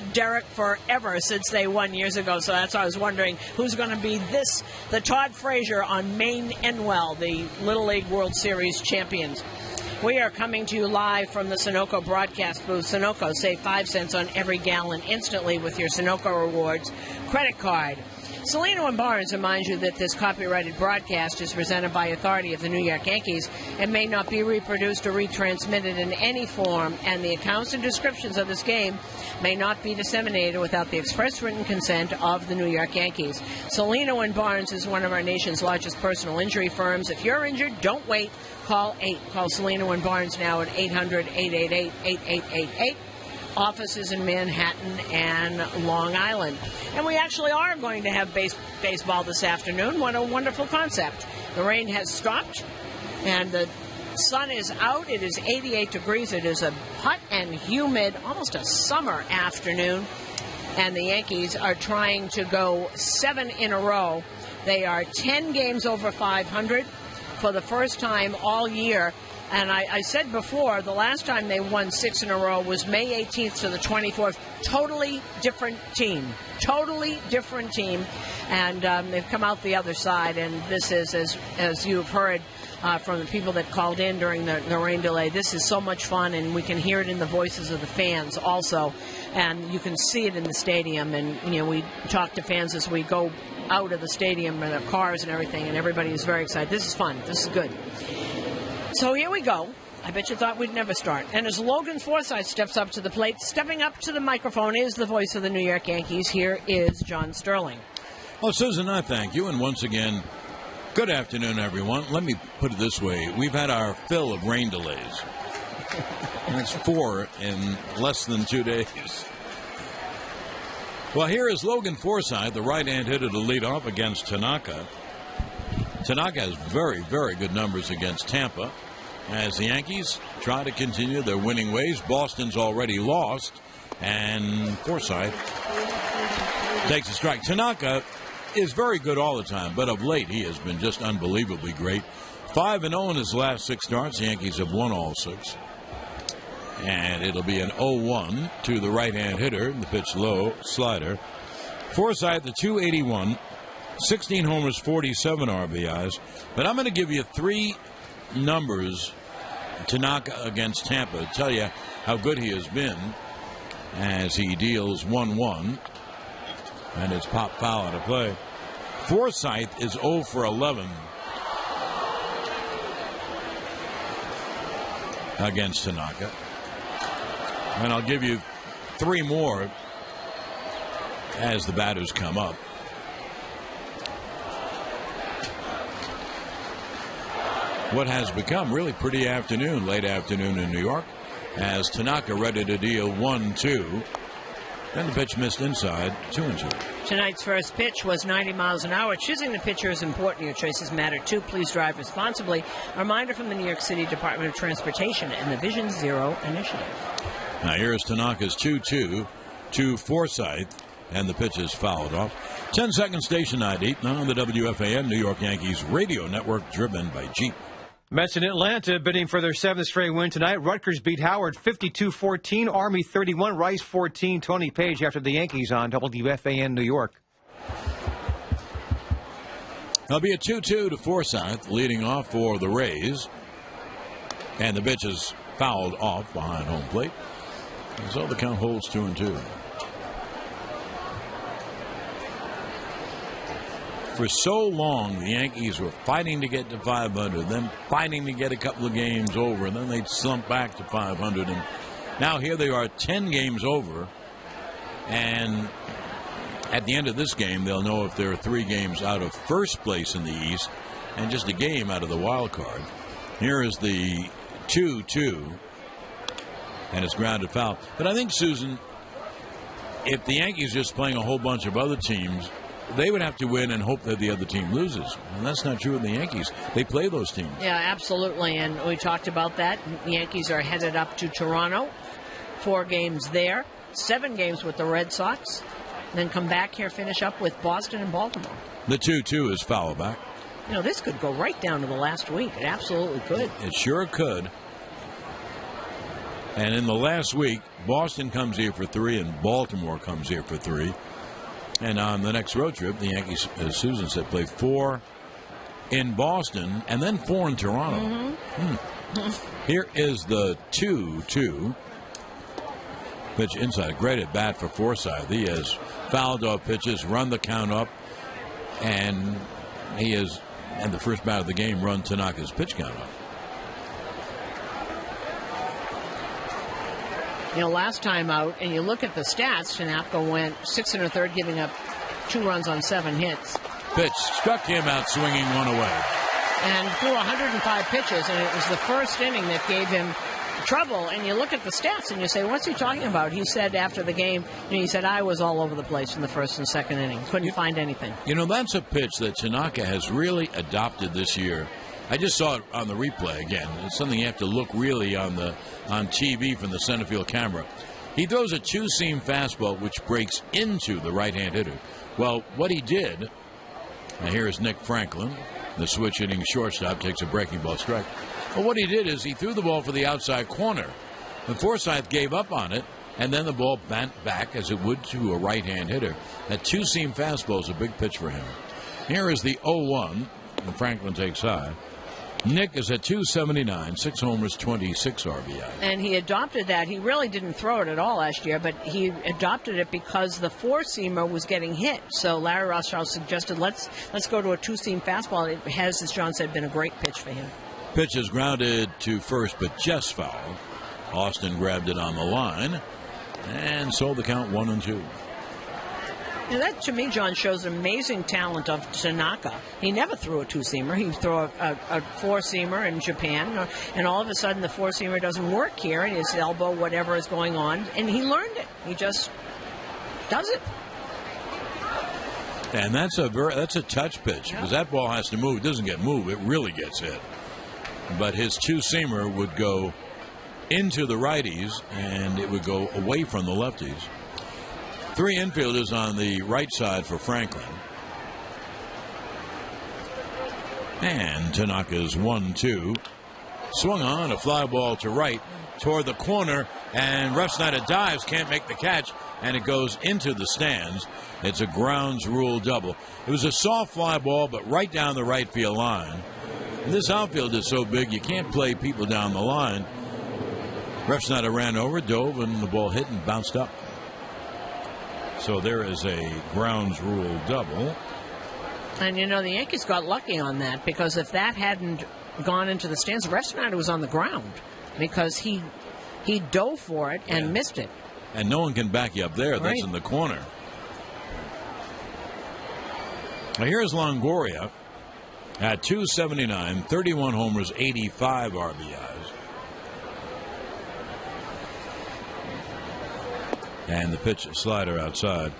Derek forever since they won years ago, so that's why I was wondering who's going to be the Todd Frazier on Maine Enwell, the Little League World Series champions. We are coming to you live from the Sunoco broadcast booth. Sunoco, save 5 cents on every gallon instantly with your Sunoco Rewards credit card. Salino and Barnes reminds you that this copyrighted broadcast is presented by authority of the New York Yankees and may not be reproduced or retransmitted in any form, and the accounts and descriptions of this game may not be disseminated without the express written consent of the New York Yankees. Salino and Barnes is one of our nation's largest personal injury firms. If you're injured, don't wait. Call 8. Call Salino and Barnes now at 800-888-8888. Offices in Manhattan and Long Island. And we actually are going to have baseball this afternoon. What a wonderful concept. The rain has stopped and the sun is out. It is 88 degrees. It is a hot and humid, almost a summer afternoon. And the Yankees are trying to go 7 in a row. They are 10 games over 500 for the first time all year. And I said before, the last time they won 6 in a row was May 18th to the 24th. Totally different team. Totally different team. And they've come out the other side. And this is, as you've heard from the people that called in during the rain delay, this is so much fun. And we can hear it in the voices of the fans also. And you can see it in the stadium. And, we talk to fans as we go out of the stadium and their cars and everything. And everybody is very excited. This is fun. This is good. So here we go. I bet you thought we'd never start. And as Logan Forsythe steps up to the plate, stepping up to the microphone is the voice of the New York Yankees. Here is John Sterling. Well, Susan, I thank you. And once again, good afternoon, everyone. Let me put it this way. We've had our fill of rain delays. And it's 4 in less than 2 days. Well, here is Logan Forsythe, the right-hand hitter, to lead off against Tanaka. Tanaka has very, very good numbers against Tampa as the Yankees try to continue their winning ways. Boston's already lost, and Forsythe takes a strike. Tanaka is very good all the time, but of late he has been just unbelievably great. 5-0 in his last 6 starts. The Yankees have won all 6. And it'll be an 0-1 to the right-hand hitter. The pitch low, slider. Forsythe, the .281. 16 homers, 47 RBIs. But I'm going to give you 3 numbers, Tanaka against Tampa, to tell you how good he has been as he deals 1-1. And it's pop foul out of play. Forsythe is 0 for 11 against Tanaka. And I'll give you 3 more as the batters come up. What has become really pretty afternoon, late afternoon in New York, as Tanaka ready to deal 1-2. Then the pitch missed inside, 2-2. Tonight's first pitch was 90 miles an hour. Choosing the pitcher is important. Your choices matter too. Please drive responsibly. A reminder from the New York City Department of Transportation and the Vision Zero Initiative. Now here's Tanaka's 2-2 to Forsythe, and the pitch is fouled off. 10-second station ID, now on the WFAN New York Yankees radio network, driven by Jeep. Mets in Atlanta bidding for their 7th straight win tonight. Rutgers beat Howard 52-14. Army 31, Rice 14. Tony Page after the Yankees on WFAN New York. There'll be a 2-2 to Forsythe, leading off for the Rays. And the pitch is fouled off behind home plate. And so the count holds 2-2. For so long, the Yankees were fighting to get to 500, then fighting to get a couple of games over, and then they'd slump back to 500. And now here they are 10 games over, and at the end of this game, they'll know if they're 3 games out of first place in the East and just a game out of the wild card. Here is the 2-2, and it's grounded foul. But I think, Susan, if the Yankees are just playing a whole bunch of other teams, they would have to win and hope that the other team loses. And that's not true of the Yankees. They play those teams. Yeah, absolutely. And we talked about that. The Yankees are headed up to Toronto. 4 games there. 7 games with the Red Sox. Then come back here, finish up with Boston and Baltimore. The 2-2 is foul back. This could go right down to the last week. It absolutely could. It sure could. And in the last week, Boston comes here for 3 and Baltimore comes here for 3. And on the next road trip, the Yankees, as Susan said, play 4 in Boston and then 4 in Toronto. Here is the 2-2. Pitch inside. Great at bat for Forsythe. He has fouled off pitches, run the count up, and he has, and the first bat of the game, run Tanaka's pitch count up. You know, last time out, and you look at the stats, Tanaka went 6 1/3, giving up 2 runs on 7 hits. Pitch struck him out, swinging 1 away. And threw 105 pitches, and it was the first inning that gave him trouble. And you look at the stats, and you say, what's he talking about? He said after the game, he said, I was all over the place in the first and second inning. Couldn't find anything. You know, that's a pitch that Tanaka has really adopted this year. I just saw it on the replay again. It's something you have to look really on TV from the center field camera. He throws a 2-seam fastball which breaks into the right-hand hitter. Well, what he did, now here is Nick Franklin, the switch hitting shortstop, takes a breaking ball strike. Well, what he did is he threw the ball for the outside corner. And Forsythe gave up on it, and then the ball bent back as it would to a right-hand hitter. That 2-seam fastball is a big pitch for him. Here is the 0-1, and Franklin takes high. Nick is at 279, 6 homers, 26 RBI. And he adopted that. He really didn't throw it at all last year, but he adopted it because the 4-seamer was getting hit. So Larry Rothschild suggested, let's go to a 2-seam fastball. It has, as John said, been a great pitch for him. Pitch is grounded to first, but just foul. Austin grabbed it on the line, and so the count 1-2. And that, to me, John, shows amazing talent of Tanaka. He never threw a 2-seamer. He threw a 4-seamer in Japan, and all of a sudden the 4-seamer doesn't work here, and his elbow, whatever is going on, and he learned it. He just does it. And that's a touch pitch, because that ball has to move. It doesn't get moved. It really gets hit. But his 2-seamer would go into the righties, and it would go away from the lefties. 3 infielders on the right side for Franklin. And Tanaka's 1-2. Swung on, a fly ball to right toward the corner, and Refsnyder dives, can't make the catch, and it goes into the stands. It's a grounds rule double. It was a soft fly ball, but right down the right field line. And this outfield is so big, you can't play people down the line. Refsnyder ran over, dove, and the ball hit and bounced up. So there is a grounds rule double. And, you know, the Yankees got lucky on that, because if that hadn't gone into the stands, Refsnyder was on the ground because he dove for it and missed it. And no one can back you up there. Right. That's in the corner. Now here's Longoria at 279, 31 homers, 85 RBIs. And the pitch slider outside.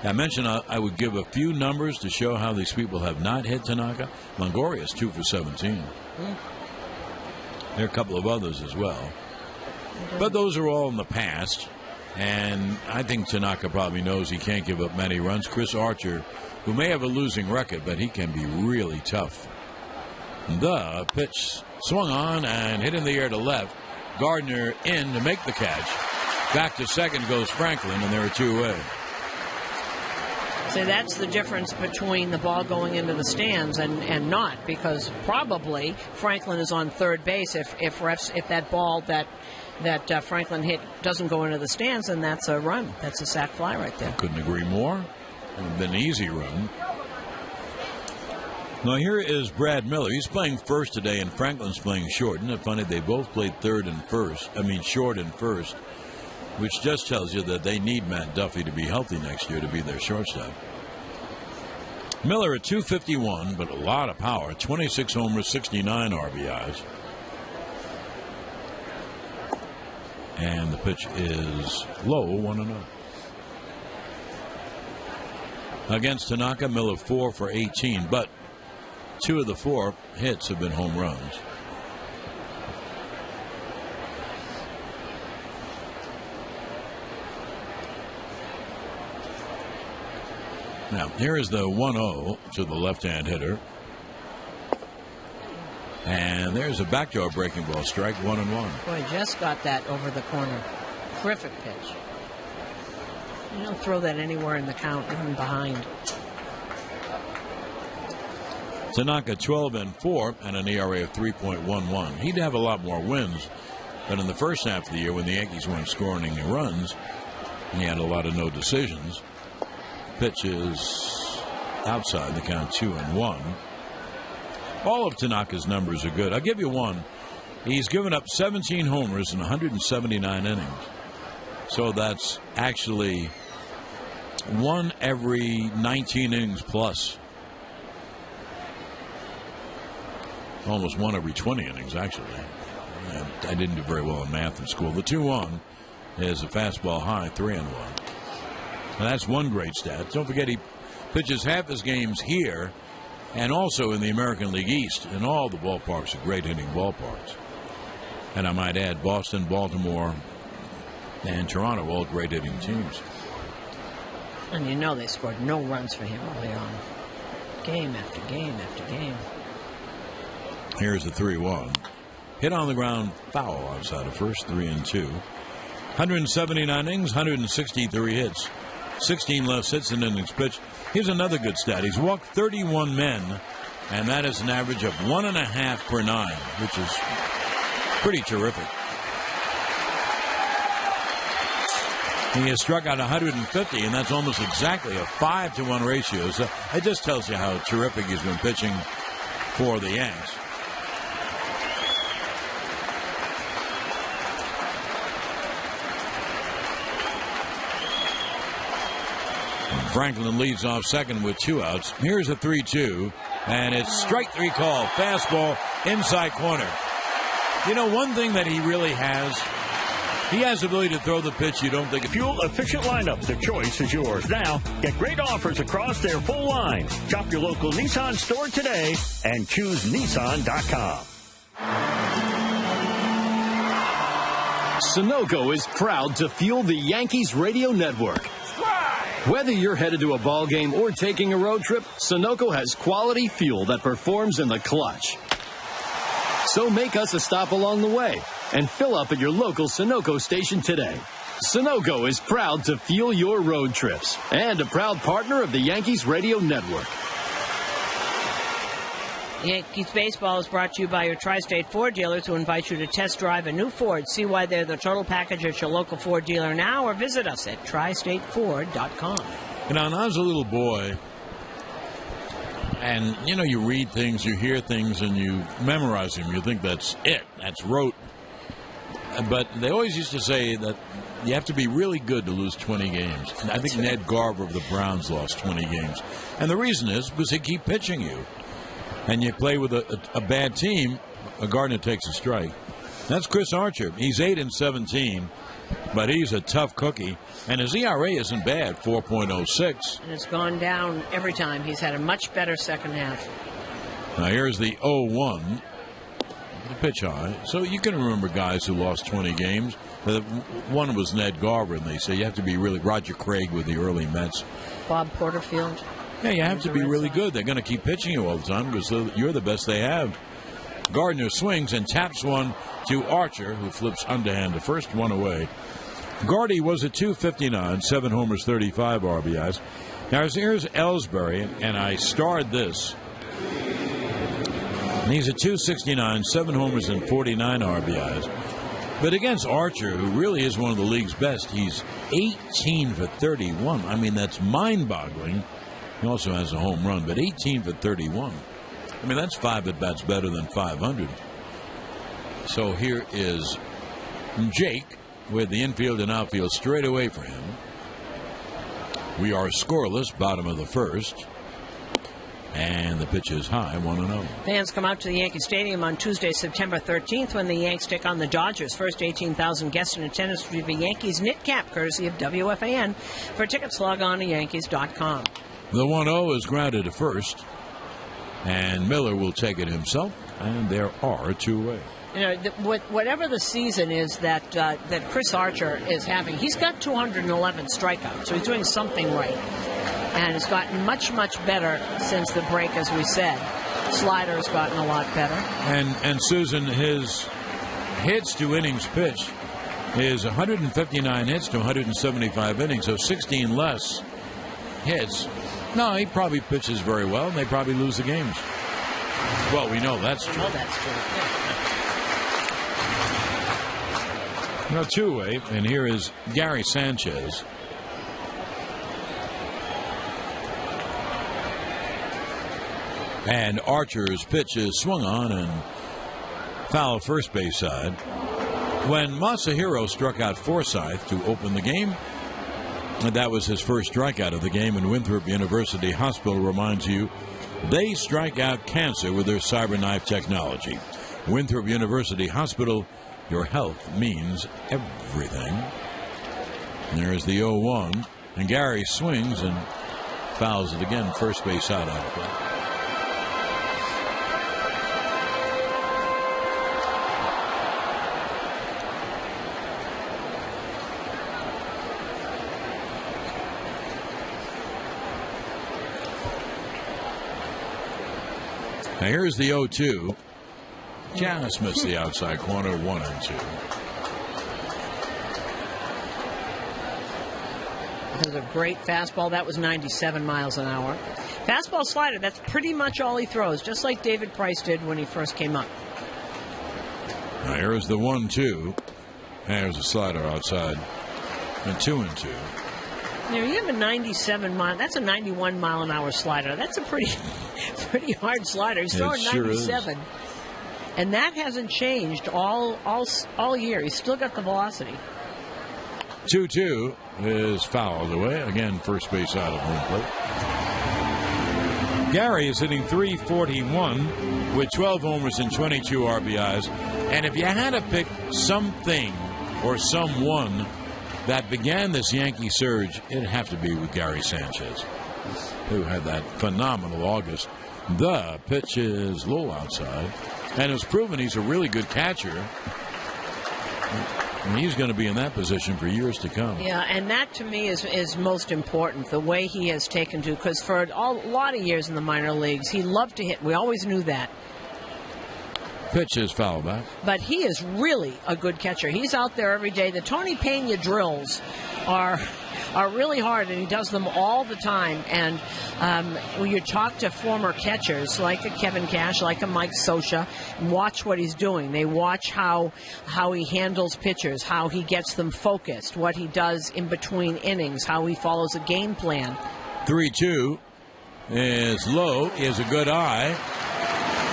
I mentioned I would give a few numbers to show how these people have not hit Tanaka. Longoria is 2 for 17. There are a couple of others as well. But those are all in the past. And I think Tanaka probably knows he can't give up many runs. Chris Archer, who may have a losing record, but he can be really tough. The pitch swung on and hit in the air to left. Gardner in to make the catch. Back to second goes Franklin, and they're 2 away. So that's the difference between the ball going into the stands and not, because probably Franklin is on third base. If that ball that Franklin hit doesn't go into the stands, then that's a run. That's a sac fly right there. Couldn't agree more. It would have been an easy run. Now here is Brad Miller. He's playing first today, and Franklin's playing short. Isn't it funny? They both played short and first. Which just tells you that they need Matt Duffy to be healthy next year to be their shortstop. Miller at 251, but a lot of power. 26 homers, 69 RBIs. And the pitch is low, 1-0. Against Tanaka, Miller 4 for 18, but 2 of the 4 hits have been home runs. Now, here is the 1-0 to the left-hand hitter. And there's a backdoor breaking ball strike, 1-1. Boy, just got that over the corner. Terrific pitch. You don't throw that anywhere in the count, even behind. Tanaka 12-4 and an ERA of 3.11. He'd have a lot more wins, but in the first half of the year when the Yankees weren't scoring any runs, he had a lot of no decisions. Pitch is outside the count, 2-1. All of Tanaka's numbers are good. I'll give you one. He's given up 17 homers in 179 innings. So that's actually one every 19 innings plus. Almost one every 20 innings, actually. I didn't do very well in math in school. The 2-1 is a fastball high, 3-1. And that's one great stat. Don't forget he pitches half his games here and also in the American League East. And all the ballparks are great hitting ballparks. And I might add Boston, Baltimore, and Toronto, all great hitting teams. And you know they scored no runs for him early on. Game after game after game. Here's the 3-1. Hit on the ground, foul outside of first, 3-2. 179 innings, 163 hits. 16 less hits in innings pitched. Here's another good stat. He's walked 31 men, and that is an average of 1.5 per 9, which is pretty terrific. He has struck out 150, and that's almost exactly a 5-to-1 ratio. So it just tells you how terrific he's been pitching for the Yanks. Franklin leads off second with 2 outs. Here's a 3-2, and it's strike 3 call. Fastball inside corner. You know, one thing that he really has, he has the ability to throw the pitch you don't think. Fuel-efficient lineup. The choice is yours. Now, get great offers across their full line. Shop your local Nissan store today and choose Nissan.com. Sunoco is proud to fuel the Yankees radio network. Whether you're headed to a ball game or taking a road trip, Sunoco has quality fuel that performs in the clutch. So make us a stop along the way and fill up at your local Sunoco station today. Sunoco is proud to fuel your road trips and a proud partner of the Yankees radio network. Yankees baseball is brought to you by your Tri-State Ford dealers who invite you to test drive a new Ford. See why they're the total package at your local Ford dealer now, or visit us at tristateford.com. You know, when I was a little boy, and, you know, you read things, you hear things, and you memorize them. You think that's it. That's rote. But they always used to say that you have to be really good to lose 20 games. And I think Ned Garver of the Browns lost 20 games. And the reason is because they keep pitching you. And you play with a bad team, a Gardner takes a strike. That's Chris Archer. He's 8-17, but he's a tough cookie. And his ERA isn't bad, 4.06. And it's gone down every time. He's had a much better second half. Now here's the 0-1. The pitch high. So you can remember guys who lost 20 games. One was Ned Garver, and they say you have to be really Roger Craig with the early Mets. Bob Porterfield. Yeah, you have to be really good. They're going to keep pitching you all the time because you're the best they have. Gardner swings and taps one to Archer, who flips underhand to first, one away. Gardy was at 259, 7 homers, 35 RBIs. Now here's Ellsbury, and I starred this. And he's at 269, 7 homers and 49 RBIs. But against Archer, who really is one of the league's best, he's 18 for 31. I mean, that's mind-boggling. He also has a home run, but 18 for 31. I mean, that's 5 at-bats better than 500. So here is Jake with the infield and outfield straight away for him. We are scoreless, bottom of the first. And the pitch is high, 1-0. Fans come out to the Yankee Stadium on Tuesday, September 13th, when the Yanks take on the Dodgers. First 18,000 guests in attendance will be the Yankees knit cap, courtesy of WFAN. For tickets, log on to Yankees.com. The 1-0 is grounded to first, and Miller will take it himself, and there are 2 away. You know, whatever the season is that Chris Archer is having, he's got 211 strikeouts, so he's doing something right. And it's gotten much, much better since the break, as we said. Slider's gotten a lot better. And Susan, his hits to innings pitched is 159 hits to 175 innings, so 16 less hits. No, he probably pitches very well, and they probably lose the games. Well, we know that's true. Now, two-way, and here is Gary Sanchez. And Archer's pitch is swung on and foul first base side. When Masahiro struck out Forsythe to open the game, and that was his first strikeout of the game, and Winthrop University Hospital reminds you they strike out cancer with their CyberKnife technology. Winthrop University Hospital, your health means everything. And there's the 0-1, and Gary swings and fouls it again, first base side on the play. Now here's the 0-2. Just missed the outside corner, 1-2. That was a great fastball. That was 97 miles an hour. Fastball slider, that's pretty much all he throws, just like David Price did when he first came up. Now here's the 1-2. There's a slider outside. And 2-2. You know, you have a 97 mile. That's a 91 mile an hour slider. That's a pretty hard slider. He's throwing 97, and that hasn't changed all year. He's still got the velocity. 2-2 is fouled away again. First base out of home plate. Gary is hitting .341 with 12 homers and 22 RBIs. And if you had to pick something or someone that began this Yankee surge, it'd have to be with Gary Sanchez, who had that phenomenal August. The pitch is low outside, and it's proven he's a really good catcher. And he's going to be in that position for years to come. Yeah, and that to me is most important, the way he has taken to, because for a lot of years in the minor leagues, he loved to hit. We always knew that. Pitch is foul back. But he is really a good catcher. He's out there every day. The Tony Pena drills are really hard, and he does them all the time. And when you talk to former catchers like a Kevin Cash, like a Mike Scioscia, watch what he's doing. They watch how he handles pitchers, how he gets them focused, what he does in between innings, how he follows a game plan. 3-2 is low, is a good eye.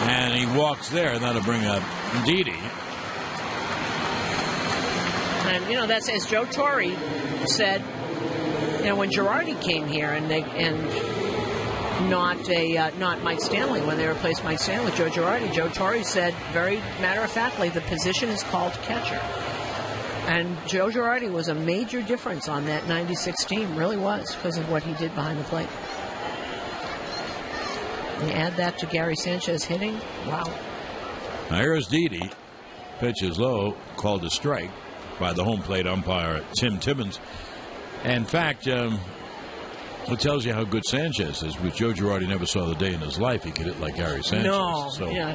And he walks there. That'll bring up Didi. And, you know, that's as Joe Torre said, you know, when Girardi came here and not Mike Stanley, when they replaced Mike Stanley with Joe Girardi, Joe Torre said, very matter-of-factly, the position is called catcher. And Joe Girardi was a major difference on that 96 team, really was, because of what he did behind the plate. You add that to Gary Sanchez hitting. Wow. Now here's Didi. Pitch is low, called a strike by the home plate umpire Tim Timmons. In fact, it tells you how good Sanchez is. But Joe Girardi never saw the day in his life he could hit like Gary Sanchez. No. So, yeah.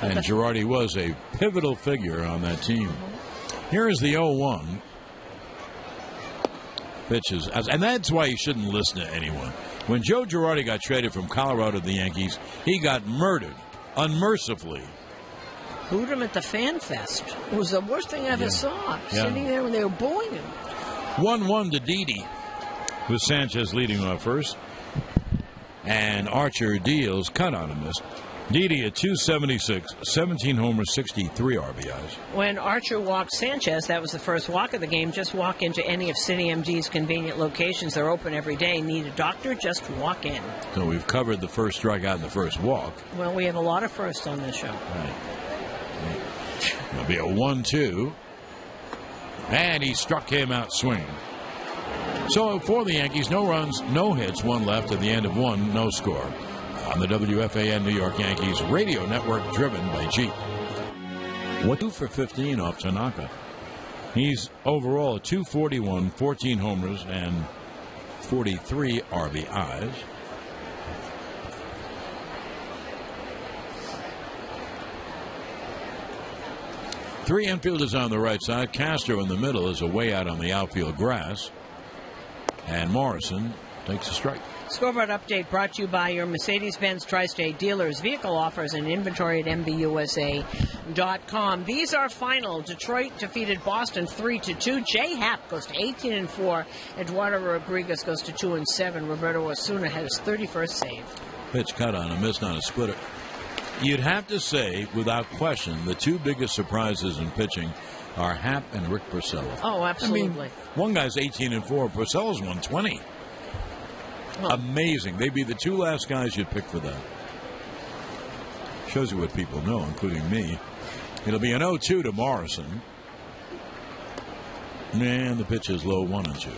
And Girardi was a pivotal figure on that team. Here is the 0-1. Pitches, and that's why you shouldn't listen to anyone. When Joe Girardi got traded from Colorado to the Yankees, he got murdered unmercifully. Booed him at the Fan Fest. It was the worst thing I ever saw. Sitting there when they were booing him. 1-1 to Didi, with Sanchez leading off first. And Archer deals cut on him. Didi at .276, 17 homers, 63 RBIs. When Archer walked Sanchez, that was the first walk of the game. Just walk into any of CityMD's convenient locations. They're open every day. Need a doctor? Just walk in. So we've covered the first strikeout and the first walk. Well, we have a lot of firsts on this show. Right. It'll be a 1-2. And he struck him out swinging. So for the Yankees, no runs, no hits, one left at the end of one, no score. On the WFAN New York Yankees radio network, driven by Jeep. 2 for 15 off Tanaka. He's overall at .241, 14 homers, and 43 RBIs. Three infielders on the right side. Castro in the middle is away out on the outfield grass. And Morrison takes a strike. Scoreboard update brought to you by your Mercedes-Benz Tri-State dealers. Vehicle offers and inventory at MBUSA.com. These are final. Detroit defeated Boston 3-2. Jay Happ goes to 18-4. Eduardo Rodriguez goes to 2-7. Roberto Osuna had his 31st save. Pitch cut on a miss on a splitter. You'd have to say, without question, the two biggest surprises in pitching are Happ and Rick Porcello. Oh, absolutely. I mean, one guy's 18-4. Porcello's 120. Well, amazing. They'd be the two last guys you'd pick for that. Shows you what people know, including me. It'll be an 0-2 to Morrison. And the pitch is low, 1-2.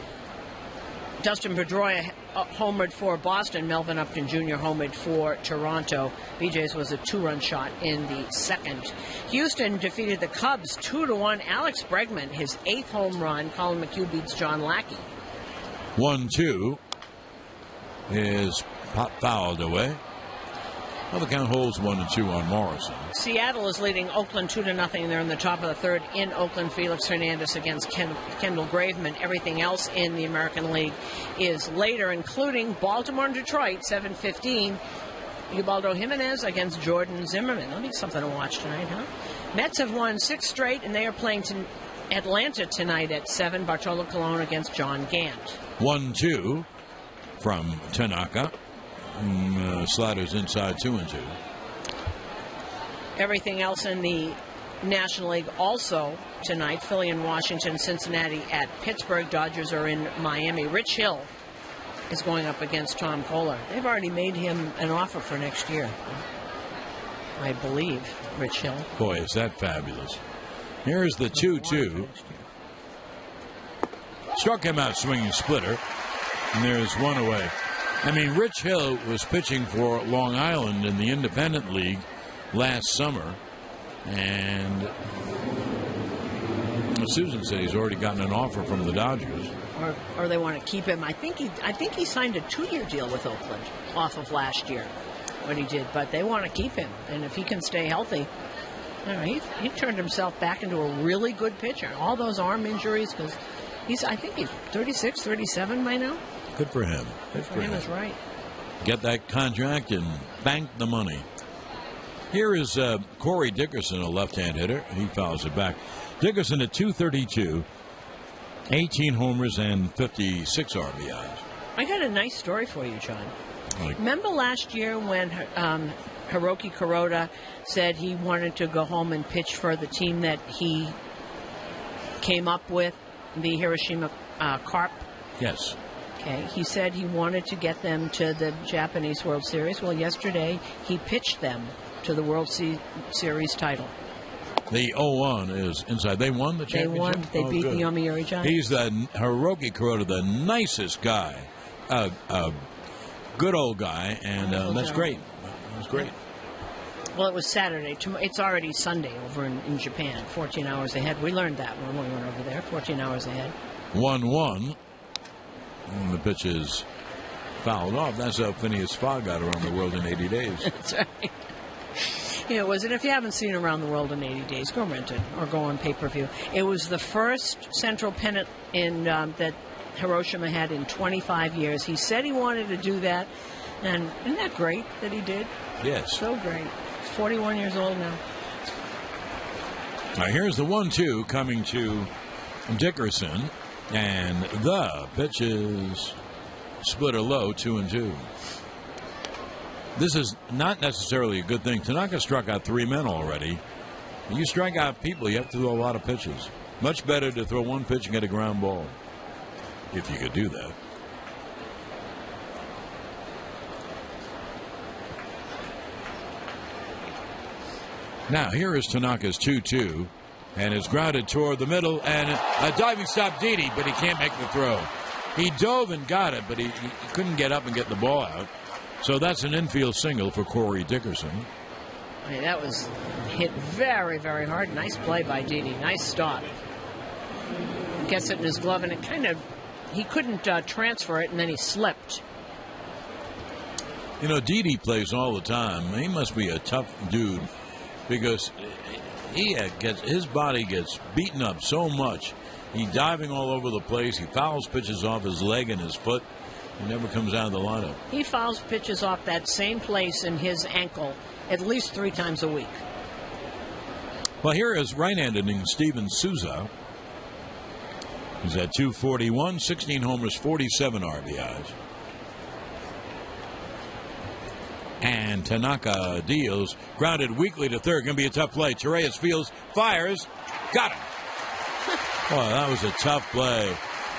Dustin Pedroia homered for Boston. Melvin Upton Jr. homered for Toronto. BJ's was a 2-run shot in the second. Houston defeated the Cubs 2-1. Alex Bregman, his 8th home run. Colin McHugh beats John Lackey. 1-2 is fouled away. Well, the count holds 1-2 on Morrison. Seattle is leading Oakland 2-0. They're in the top of the third in Oakland. Felix Hernandez against Kendall Graveman. Everything else in the American League is later, including Baltimore and Detroit, 7:15. Ubaldo Jimenez against Jordan Zimmerman. That'll be something to watch tonight, huh? Mets have won 6 straight, and they are playing Atlanta tonight at 7. Bartolo Colon against John Gant. 1-2 from Tanaka. Sliders inside 2-2. Everything else in the National League also tonight. Philly and Washington, Cincinnati at Pittsburgh. Dodgers are in Miami. Rich Hill is going up against Tom Kohler. They've already made him an offer for next year, I believe, Rich Hill. Boy, is that fabulous. Here's the 2-2. Struck him out swinging splitter. And there's one away. I mean, Rich Hill was pitching for Long Island in the Independent League last summer, and Susan said he's already gotten an offer from the Dodgers. Or they want to keep him. I think he signed a 2-year deal with Oakland off of last year, what he did. But they want to keep him, and if he can stay healthy, you know, he turned himself back into a really good pitcher. All those arm injuries, because I think he's 36, 37 by now. Good for him. Good for him is right. Get that contract and bank the money. Here is Corey Dickerson, a left-hand hitter. He fouls it back. Dickerson at .232, 18 homers and 56 RBIs. I got a nice story for you, John. Remember last year when Hiroki Kuroda said he wanted to go home and pitch for the team that he came up with, the Hiroshima Carp? Yes. Okay, he said he wanted to get them to the Japanese World Series. Well, yesterday he pitched them to the World Series title. The 0-1 is inside. They won the championship? They won. They beat the Yomiuri Giants. He's the Hiroki Kuroda, the nicest guy. Good old guy, and that's great. That's great. Well, it was Saturday. It's already Sunday over in Japan, 14 hours ahead. We learned that when we went over there, 14 hours ahead. 1-1. And the pitch is fouled off. That's how Phineas Fogg got around the world in 80 days. That's right. It was, and if you haven't seen Around the World in 80 Days, go rent it or go on pay-per-view. It was the first Central pennant in that Hiroshima had in 25 years. He said he wanted to do that, and isn't that great that he did? Yes. So great. He's 41 years old now. Now here's the 1-2 coming to Dickerson. And the pitch is splitter low, 2-2. This is not necessarily a good thing. Tanaka struck out 3 men already. When you strike out people, you have to throw a lot of pitches. Much better to throw one pitch and get a ground ball, if you could do that. Now, here is Tanaka's 2-2. And it's grounded toward the middle, and a diving stop Didi, but he can't make the throw. He dove and got it, but he couldn't get up and get the ball out. So that's an infield single for Corey Dickerson. I mean, that was hit very, very hard. Nice play by Didi. Nice stop. Gets it in his glove, and it he couldn't transfer it, and then he slipped. You know, Didi plays all the time. He must be a tough dude, because his body gets beaten up so much. He's diving all over the place. He fouls pitches off his leg and his foot. He never comes out of the lineup. He fouls pitches off that same place in his ankle at least 3 times a week. Well, here is right-handed Steven Souza. He's at 241, 16 homers, 47 RBIs. And Tanaka deals, grounded weakly to third. Going to be a tough play. Torreyes fields, fires, got him. Oh, that was a tough play.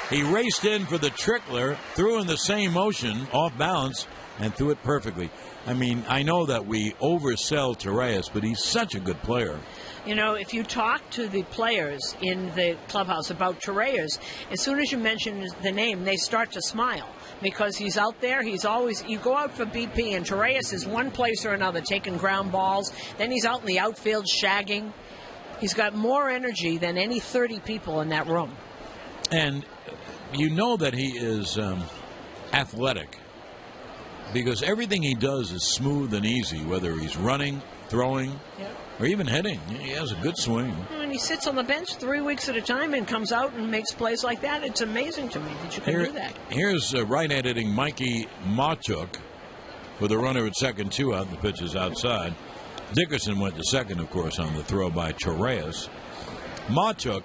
He raced in for the trickler, threw in the same motion, off balance, and threw it perfectly. I mean, I know that we oversell Torreyes, but he's such a good player. You know, if you talk to the players in the clubhouse about Torreyes, as soon as you mention the name, they start to smile because he's out there. He's always, you go out for BP, and Torreyes is one place or another, taking ground balls. Then he's out in the outfield shagging. He's got more energy than any 30 people in that room. And you know that he is athletic because everything he does is smooth and easy, whether he's running, throwing, or even hitting. He has a good swing. And he sits on the bench 3 weeks at a time and comes out and makes plays like that. It's amazing to me that you can do that. Here's right-handed Mikey Matuk with a runner at second, 2 out, and the pitch is outside. Dickerson went to second, of course, on the throw by Torreyes. Matuk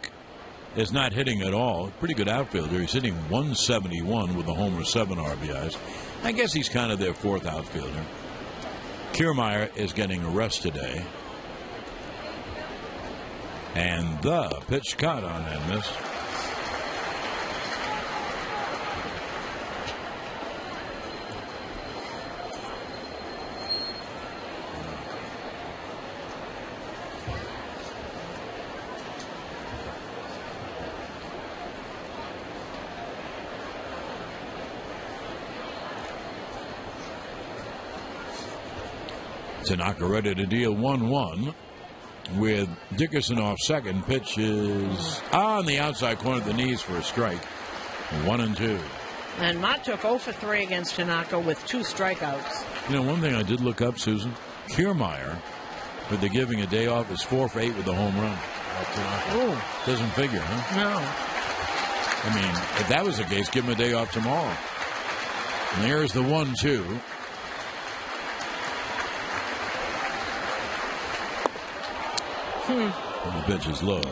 is not hitting at all. Pretty good outfielder. He's hitting 171 with a homer, 7 RBIs. I guess he's kind of their 4th outfielder. Kiermaier is getting a rest today. And the pitch caught on and missed. Tanaka ready to deal 1-1 with Dickerson off second. Pitch is on the outside corner of the knees for a strike. 1-2. And Mott took 0 for 3 against Tanaka with 2 strikeouts. You know, one thing I did look up, Susan, Kiermaier, with the giving a day off, is 4 for 8 with a home run. Ooh. Doesn't figure, huh? No. I mean, if that was the case, give him a day off tomorrow. And there's the 1-2. And the pitch is low.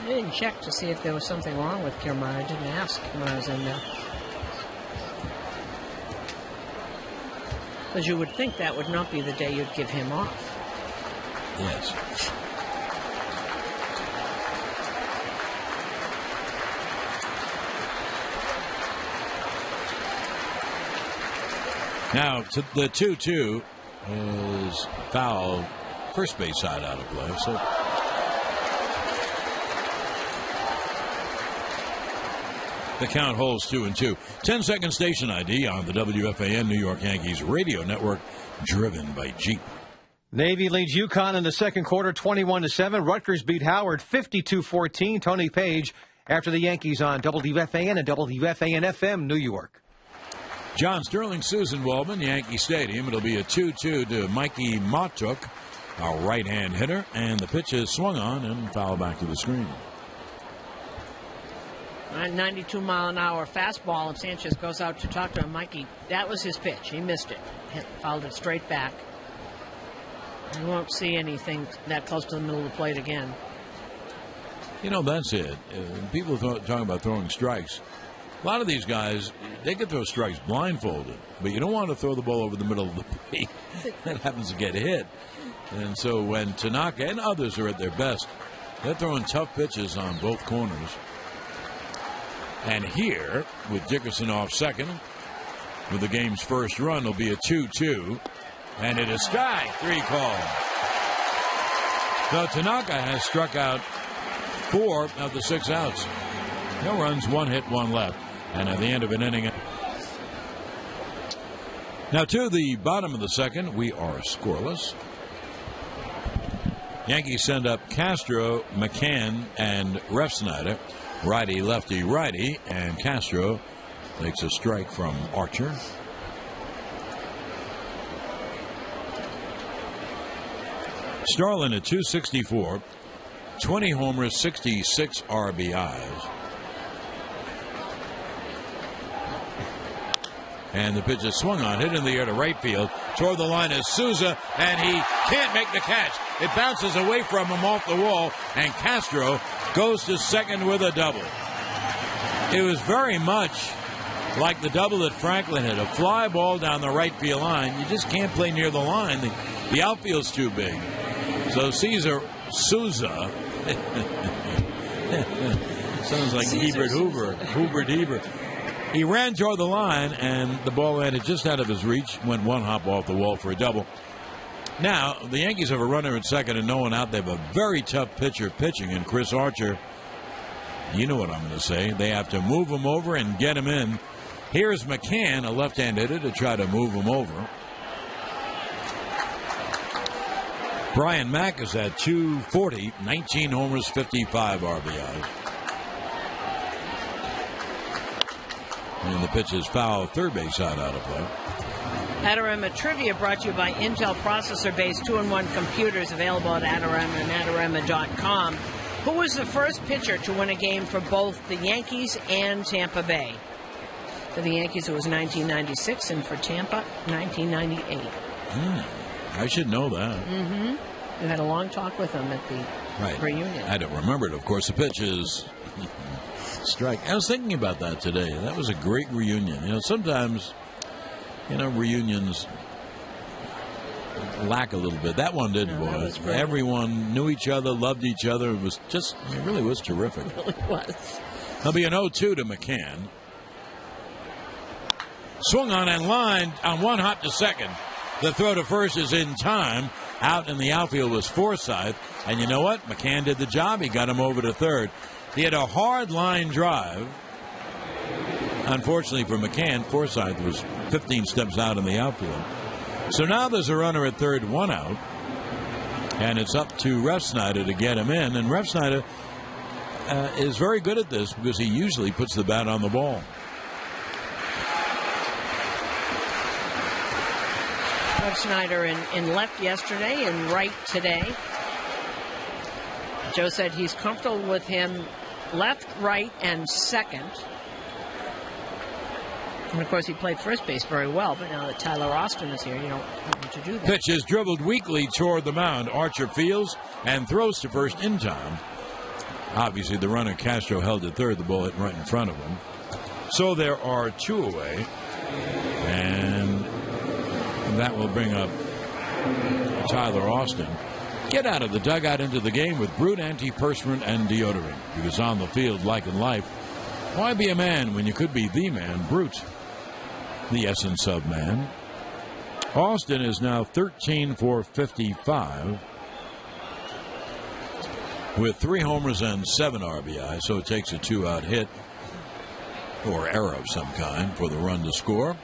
I didn't check to see if there was something wrong with Kiermaier. I didn't ask when I was in there. Because you would think that would not be the day you'd give him off. Yes. Now, the 2-2 is foul. First base side out of play. So the count holds 2-2. 10-second station ID on the WFAN New York Yankees radio network, driven by Jeep. Navy leads UConn in the second quarter, 21-7. Rutgers beat Howard 52-14. Tony Page after the Yankees on WFAN and WFAN-FM New York. John Sterling, Susan Waldman, Yankee Stadium. It'll be a 2-2 to Mikey Matuk, our right-hand hitter, and the pitch is swung on and foul back to the screen. 92-mile-an-hour fastball, and Sanchez goes out to talk to him. Mikey, that was his pitch. He missed it. Fouled it straight back. You won't see anything that close to the middle of the plate again. You know, that's it. People are talking about throwing strikes. A lot of these guys, they can throw strikes blindfolded, but you don't want to throw the ball over the middle of the plate. That happens to get hit. And so when Tanaka and others are at their best, they're throwing tough pitches on both corners. And here, with Dickerson off second, with the game's first run, it'll be a 2-2. And it is strike 3 call. So Tanaka has struck out 4 of the 6 outs. No runs, 1 hit, 1 left. And at the end of an inning. Now to the bottom of the second, we are scoreless. Yankees send up Castro, McCann, and Refsnyder. Righty, lefty, righty. And Castro takes a strike from Archer. Starlin at 264, 20 homers, 66 RBIs. And the pitch is swung on, hit in the air to right field. Toward the line is Souza, and he can't make the catch. It bounces away from him off the wall, and Castro goes to second with a double. It was very much like the double that Franklin hit, a fly ball down the right field line. You just can't play near the line. The outfield's too big. So Souza sounds like Hebert Hoover. He ran toward the line, and the ball landed just out of his reach, went one hop off the wall for a double. Now, the Yankees have a runner at second and no one out. They have a very tough pitcher pitching in Chris Archer. You know what I'm going to say. They have to move him over and get him in. Here's McCann, a left-hand hitter, to try to move him over. Brian Mack is at 240, 19 homers, 55 RBIs. And the pitch is foul, third base side out of play. Adorama Trivia brought to you by Intel processor-based 2-in-1 computers available at Adorama and Adorama.com. Who was the first pitcher to win a game for both the Yankees and Tampa Bay? For the Yankees, it was 1996, and for Tampa, 1998. I should know that. Mm-hmm. We had a long talk with him at the reunion. I don't remember it. Of course, the pitch is strike. I was thinking about that today. That was a great reunion. You know, sometimes, reunions lack a little bit. That one didn't, boys. Everyone knew each other, loved each other. It really was terrific. It really was. There'll be an 0-2 to McCann. Swung on and lined on one hop to second. The throw to first is in time. Out in the outfield was Forsythe. And you know what? McCann did the job. He got him over to third. He had a hard line drive. Unfortunately for McCann, Forsythe was 15 steps out in the outfield. So now there's a runner at third, one out. And it's up to Refsnyder to get him in. And Refsnyder is very good at this because he usually puts the bat on the ball. Refsnyder in left yesterday and right today. Joe said he's comfortable with him left, right, and second. And, of course, he played first base very well, but now that Tyler Austin is here, you don't want him to do that. Pitch is dribbled weakly toward the mound. Archer fields and throws to first in time. Obviously, the runner Castro held at third. The ball hit right in front of him. So there are two away. And that will bring up Tyler Austin. Get out of the dugout into the game with Brute antiperspirant and deodorant. Because on the field, like in life, why be a man when you could be the man, Brute? The essence of man. Austin is now 13 for 55 with 3 homers and 7 RBI. So it takes a 2-out hit or error of some kind for the run to score.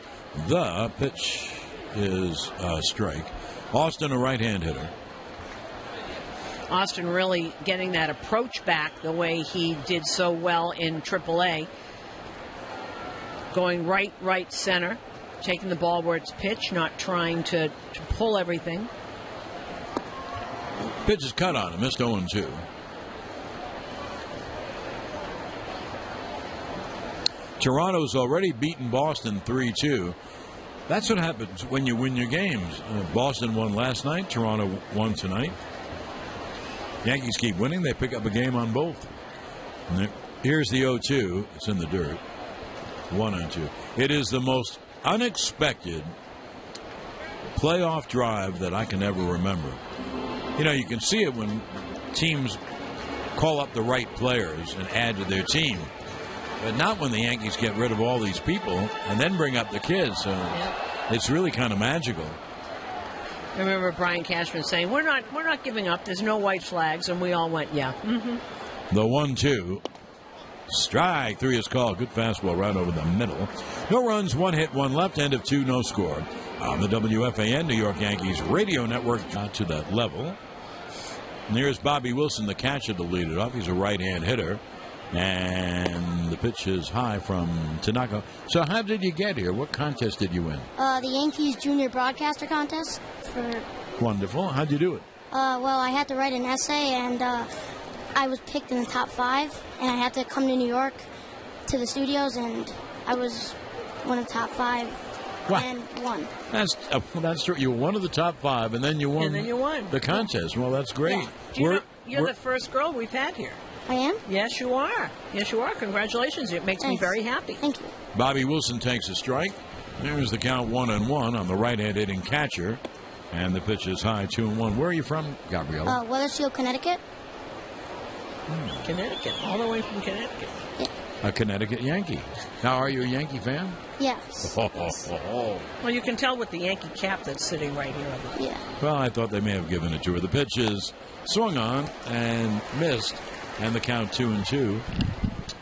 The pitch is a strike. Austin, a right-hand hitter. Austin really getting that approach back the way he did so well in AAA. Going right center, taking the ball where it's pitched, not trying to pull everything. Pitch is cut on him, missed 0-2. Toronto's already beaten Boston 3-2. That's what happens when you win your games. Boston won last night. Toronto won tonight. Yankees keep winning. They pick up a game on both. Here's the 0-2. It's in the dirt. 1-2. It is the most unexpected playoff drive that I can ever remember. You know, you can see it when teams call up the right players and add to their team. But not when the Yankees get rid of all these people and then bring up the kids. So it's really kind of magical. I remember Brian Cashman saying, we're not giving up. There's no white flags. And we all went, yeah. Mm-hmm. The 1-2. Strike 3 is called. Good fastball right over the middle. No runs, 1 hit, 1 left, end of 2, no score. On the WFAN New York Yankees radio network, not to that level. And here's Bobby Wilson, the catcher, to lead it off. He's a right-hand hitter. And the pitch is high from Tanaka. So how did you get here? What contest did you win? The Yankees Junior Broadcaster Contest. Wonderful. How'd you do it? Well, I had to write an essay, and I was picked in the top 5, and I had to come to New York to the studios, and I was one of the top 5 and won. That's true. You were one of the top 5, and then you won. The contest. Well, that's great. Yeah. You're the first girl we've had here. I am? Yes, you are. Yes, you are. Congratulations. It makes me very happy. Thank you. Bobby Wilson takes a strike. There's the count 1-1 on the right-hand hitting catcher. And the pitch is high, 2-1. Where are you from, Gabriella? Weathersfield, Connecticut. Connecticut. All the way from Connecticut. Yeah. A Connecticut Yankee. Now, are you a Yankee fan? Yes. Well, you can tell with the Yankee cap that's sitting right here. Yeah. Well, I thought they may have given it to her. The pitch is swung on and missed, and the count 2-2.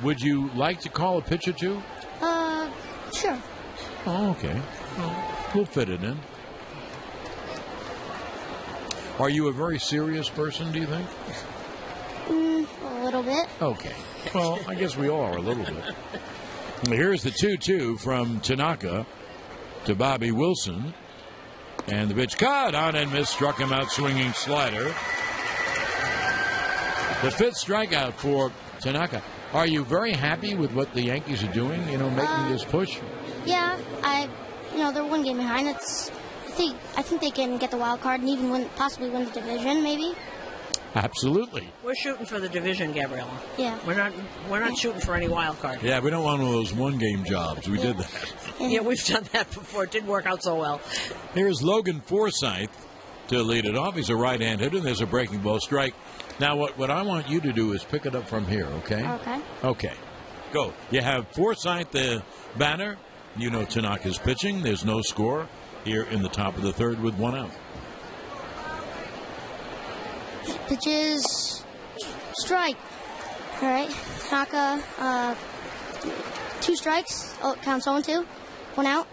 Would you like to call a pitch or two? Sure. Oh, okay. We'll fit it in. Are you a very serious person, do you think? A little bit. Okay. Well, I guess we all are a little bit. Here's the 2-2 from Tanaka to Bobby Wilson. And the pitch caught on and missed, struck him out swinging slider. The 5th strikeout for Tanaka. Are you very happy with what the Yankees are doing, making this push? Yeah, they're one game behind. I think they can get the wild card and even possibly win the division, maybe. Absolutely. We're shooting for the division, Gabriella. Yeah. We're not shooting for any wild card. Yeah, we don't want one of those one-game jobs. We did that. Yeah, we've done that before. It didn't work out so well. Here's Logan Forsythe to lead it off. He's a right-hand hitter. There's a breaking ball strike. Now, what I want you to do is pick it up from here, okay? Okay. Okay. Go. You have Forsythe, the banner. You know Tanaka's pitching. There's no score here in the top of the 3rd with 1 out. Pitches, strike. All right, Tanaka, 2 strikes. Oh, counts 0-2. 1 out.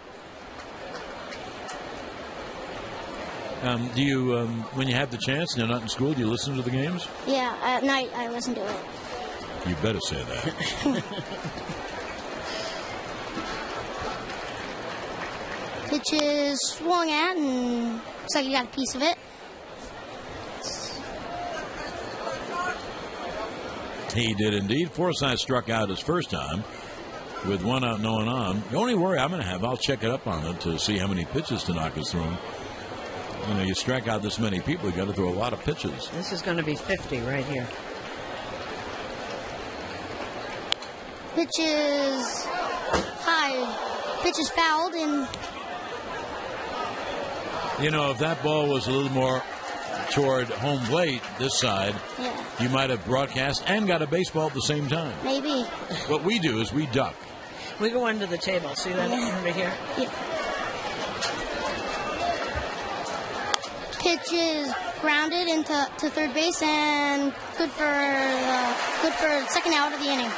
Do you, when you have the chance and you're not in school, do you listen to the games? Yeah, at night I listen to it. You better say that. Pitches swung at, and looks like you got a piece of it. He did indeed. Forsythe struck out his first time with 1 out, no one on. The only worry I'm going to have, I'll check it up on it to see how many pitches Tanaka's thrown. You strike out this many people, you got to throw a lot of pitches. This is going to be 50 right here. Pitches high. Pitches fouled, and if that ball was a little more toward home plate this side, you might have broadcast and got a baseball at the same time. Maybe. What we do is we duck. We go under the table. See that over here? Yeah. Pitch is grounded into 3rd base and good for 2nd out of the inning.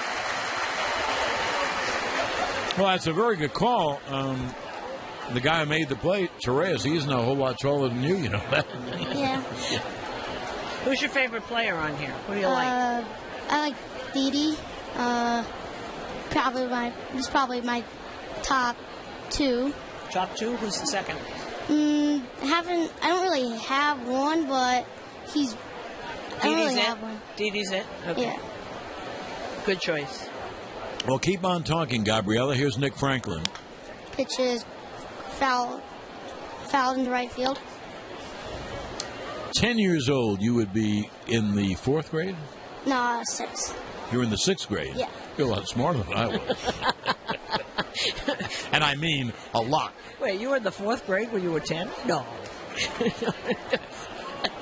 Well, that's a very good call. The guy who made the play, Torres, he's not a whole lot taller than you know that. Yeah. Who's your favorite player on here? Who do you like? I like Didi. He's probably my top 2. Top 2? Who's the second? I don't really have one, but I don't really have one. Didi's it? Okay. Yeah. Good choice. Well, keep on talking, Gabriella. Here's Nick Franklin. Pitch is fouled into right field. 10 years old, you would be in the 4th grade? No, 6th. You're in the 6th grade? Yeah. You're a lot smarter than I was. And I mean a lot. Wait, you were in the 4th grade when you were 10? No.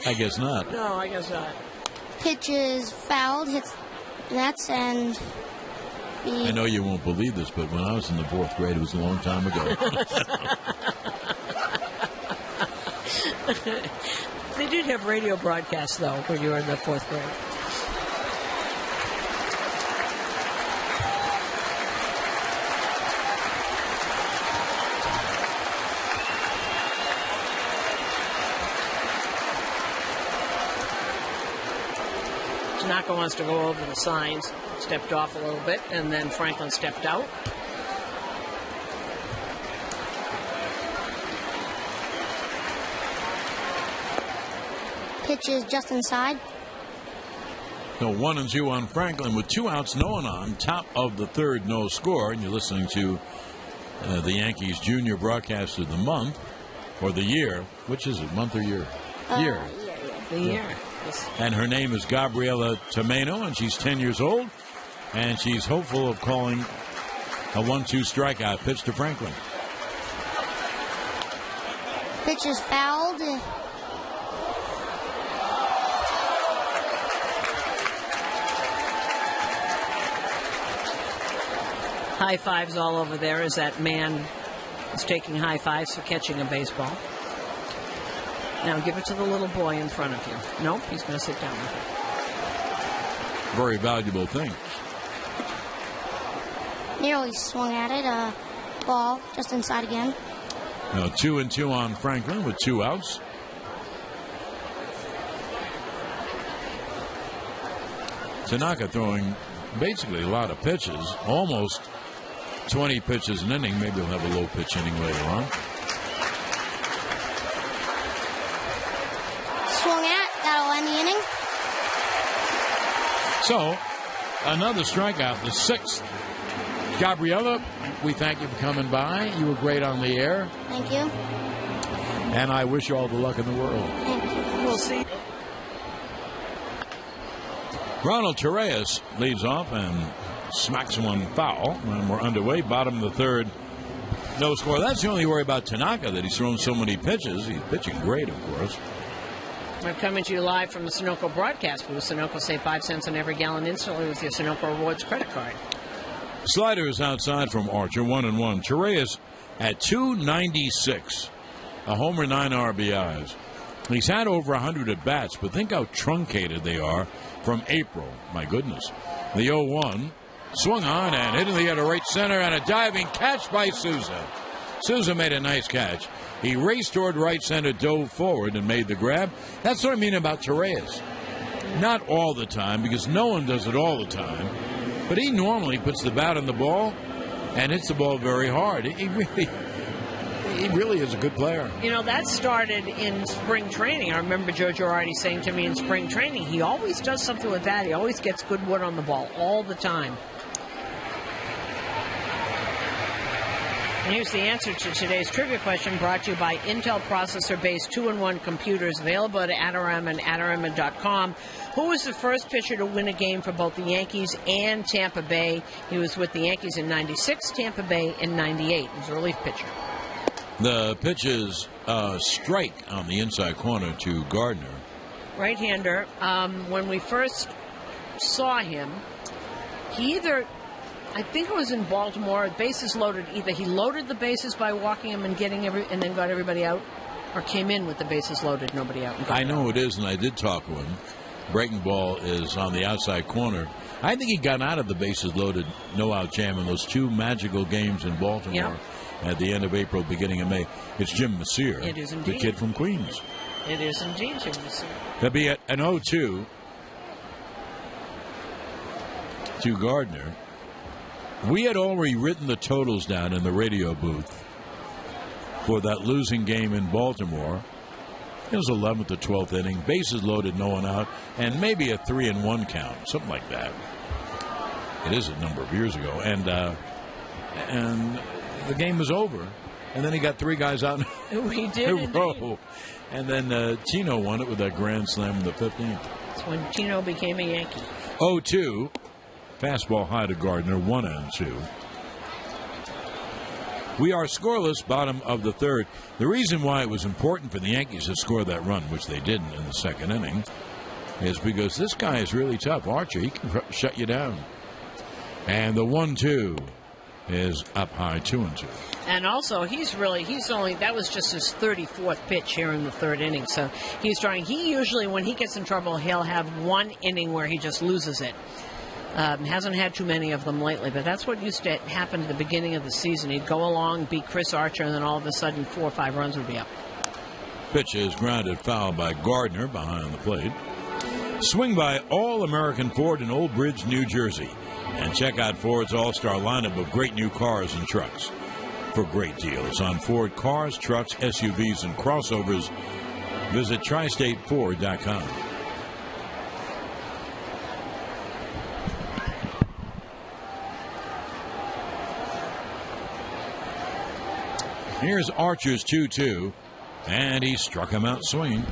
I guess not. No, I guess not. Pitch is fouled, hits nets, and... I know you won't believe this, but when I was in the 4th grade, it was a long time ago. They did have radio broadcasts, though, when you were in the 4th grade. Tanaka wants to go over the signs, stepped off a little bit, and then Franklin stepped out. Pitch is just inside. So 1-2 on Franklin with 2 outs, no one on. Top of the third, no score. And you're listening to the Yankees junior broadcast of the month or the year. Which is it, month or year? Year. The year. Yes. And her name is Gabriela Tomeno, and she's 10 years old. And she's hopeful of calling a 1-2 strikeout pitch to Franklin. Pitch is fouled. High fives all over there as that man is taking high fives for catching a baseball. Now give it to the little boy in front of you. Nope, he's going to sit down with it. Very valuable thing. Nearly swung at it. Ball just inside again. Now 2-2 on Franklin with 2 outs. Tanaka throwing basically a lot of pitches, almost 20 pitches an inning. Maybe he'll have a low pitch inning later on. Swung at. That'll end the inning. So, another strikeout, the 6th. Gabriela, we thank you for coming by. You were great on the air. Thank you. And I wish you all the luck in the world. Thank you. We'll see. Ronald Torres leads off and smacks one foul. And we're underway. Bottom of the third. No score. That's the only worry about Tanaka, that he's thrown so many pitches. He's pitching great, of course. We're coming to you live from the Sunoco broadcast. With Sunoco, save 5 cents on every gallon instantly with your Sunoco Rewards credit card. Slider is outside from Archer, 1-1. Torres at 296. A homer, 9 RBIs. He's had over 100 at bats, but think how truncated they are from April. My goodness. The 0-1 swung on and hit in the air to right center, and a diving catch by Souza. Souza made a nice catch. He raced toward right center, dove forward, and made the grab. That's what I mean about Torres. Not all the time, because no one does it all the time. But he normally puts the bat on the ball and hits the ball very hard. He really is a good player. You know, that started in spring training. I remember Joe Girardi saying to me in spring training, he always does something with that. He always gets good wood on the ball all the time. And here's the answer to today's trivia question, brought to you by Intel processor-based 2-in-1 computers, available at Adorama and Adorama.com. Who was the first pitcher to win a game for both the Yankees and Tampa Bay? He was with the Yankees in '96, Tampa Bay in '98. He was a relief pitcher. The pitch is strike on the inside corner to Gardner. Right-hander. When we first saw him, he either, I think it was in Baltimore, bases loaded. Either he loaded the bases by walking him and getting and then got everybody out, or came in with the bases loaded, nobody out. I know it is, and I did talk to him. Breaking ball is on the outside corner. I think he got out of the bases loaded, no-out jam in those 2 magical games in Baltimore. Yep. At the end of April, beginning of May. It's Jim Messier, It is indeed. the kid from Queens. It is indeed Jim Messier. That'll be at an 0-2 to Gardner. We had already written the totals down in the radio booth for that losing game in Baltimore. It was 11th to 12th inning, bases loaded, no one out, and maybe a 3-1 count, something like that. It is a number of years ago, and the game was over, and then he got 3 guys out We did in a row, and then Tino won it with that grand slam in the 15th. That's when Tino became a Yankee. 0-2, fastball high to Gardner, 1-2. We are scoreless, bottom of the third. The reason why it was important for the Yankees to score that run, which they didn't in the second inning, is because this guy is really tough. Archer, he can shut you down. And the 1-2 is up high, 2-2. And also, that was just his 34th pitch here in the third inning. So he's trying. He usually, when he gets in trouble, he'll have one inning where he just loses it. Hasn't had too many of them lately, but that's what used to happen at the beginning of the season. He'd go along, beat Chris Archer, and then all of a sudden 4 or 5 runs would be up. Pitch is grounded foul by Gardner behind the plate. Swing by All-American Ford in Old Bridge, New Jersey. And check out Ford's all-star lineup of great new cars and trucks for great deals on Ford cars, trucks, SUVs, and crossovers Visit tristateford.com. Here's Archer's 2-2, and he struck him out swinging.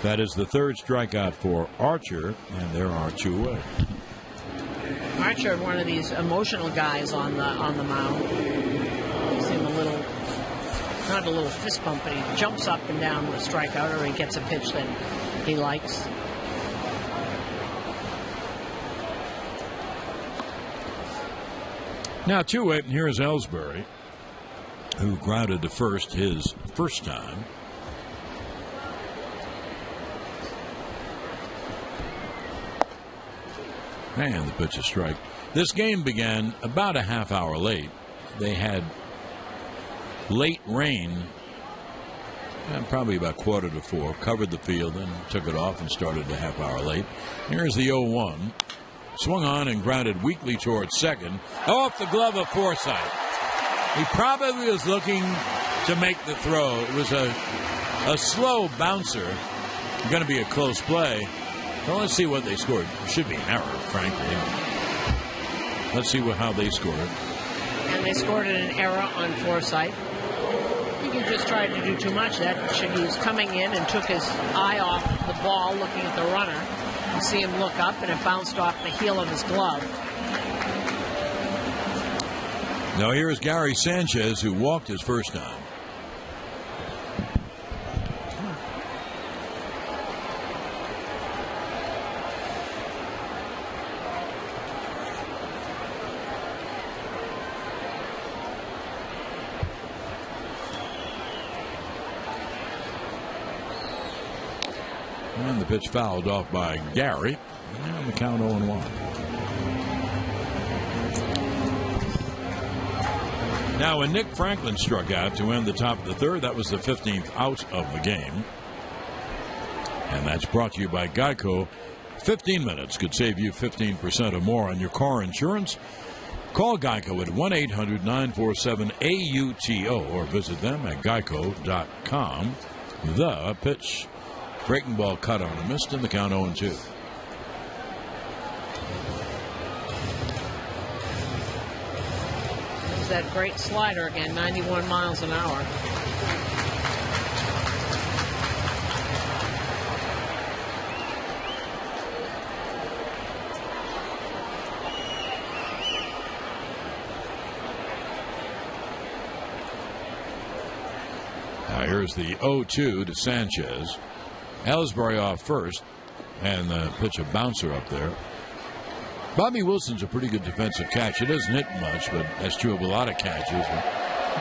That is the third strikeout for Archer, and there are 2 away. Archer, one of these emotional guys on the mound. Gives him not a little fist bump, but he jumps up and down with a strikeout, or he gets a pitch that he likes. Now 2-8, and here's Ellsbury, who grounded to first his first time. And the pitch is strike. This game began about a half hour late. They had late rain, probably about 3:45, covered the field, then took it off and started a half hour late. Here's the 0-1. Swung on and grounded weakly towards second. Off the glove of Forsythe. He probably was looking to make the throw. It was a slow bouncer. Going to be a close play. Well, let's see what they scored. It should be an error, frankly. Let's see how they scored. And they scored an error on Forsythe. I think he just tried to do too much. He was coming in and took his eye off the ball, looking at the runner. You see him look up, and it bounced off the heel of his glove. Now here's Gary Sanchez, who walked his first time. And the pitch fouled off by Gary. And the count 0-1. Now, when Nick Franklin struck out to end the top of the third, that was the 15th out of the game. And that's brought to you by Geico. 15 minutes could save you 15% or more on your car insurance. Call Geico at 1-800-947-AUTO or visit them at geico.com. The pitch. Breaking ball cut on a missed, in the count 0-2. There's that great slider again, 91 miles an hour. Now here's the 0-2 to Sanchez. Ellsbury off first, and the pitch a bouncer up there. Bobby Wilson's a pretty good defensive catch. He doesn't hit much, but that's true of a lot of catches.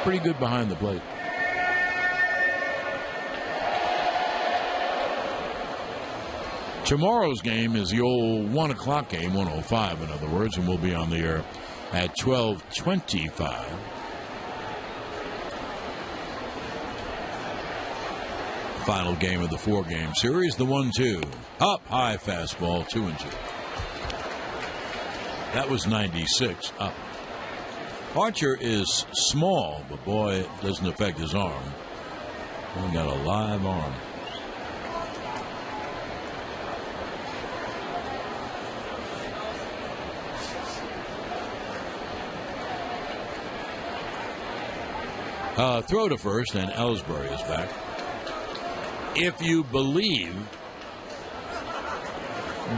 Pretty good behind the plate. Tomorrow's game is the old 1 o'clock game, 1:05 in other words, and we'll be on the air at 12:25. Final game of the 4-game series, the 1-2. Up high fastball, 2-2. That was 96 up. Archer is small, but boy, it doesn't affect his arm. He's got a live arm. Throw to first, and Ellsbury is back. If you believe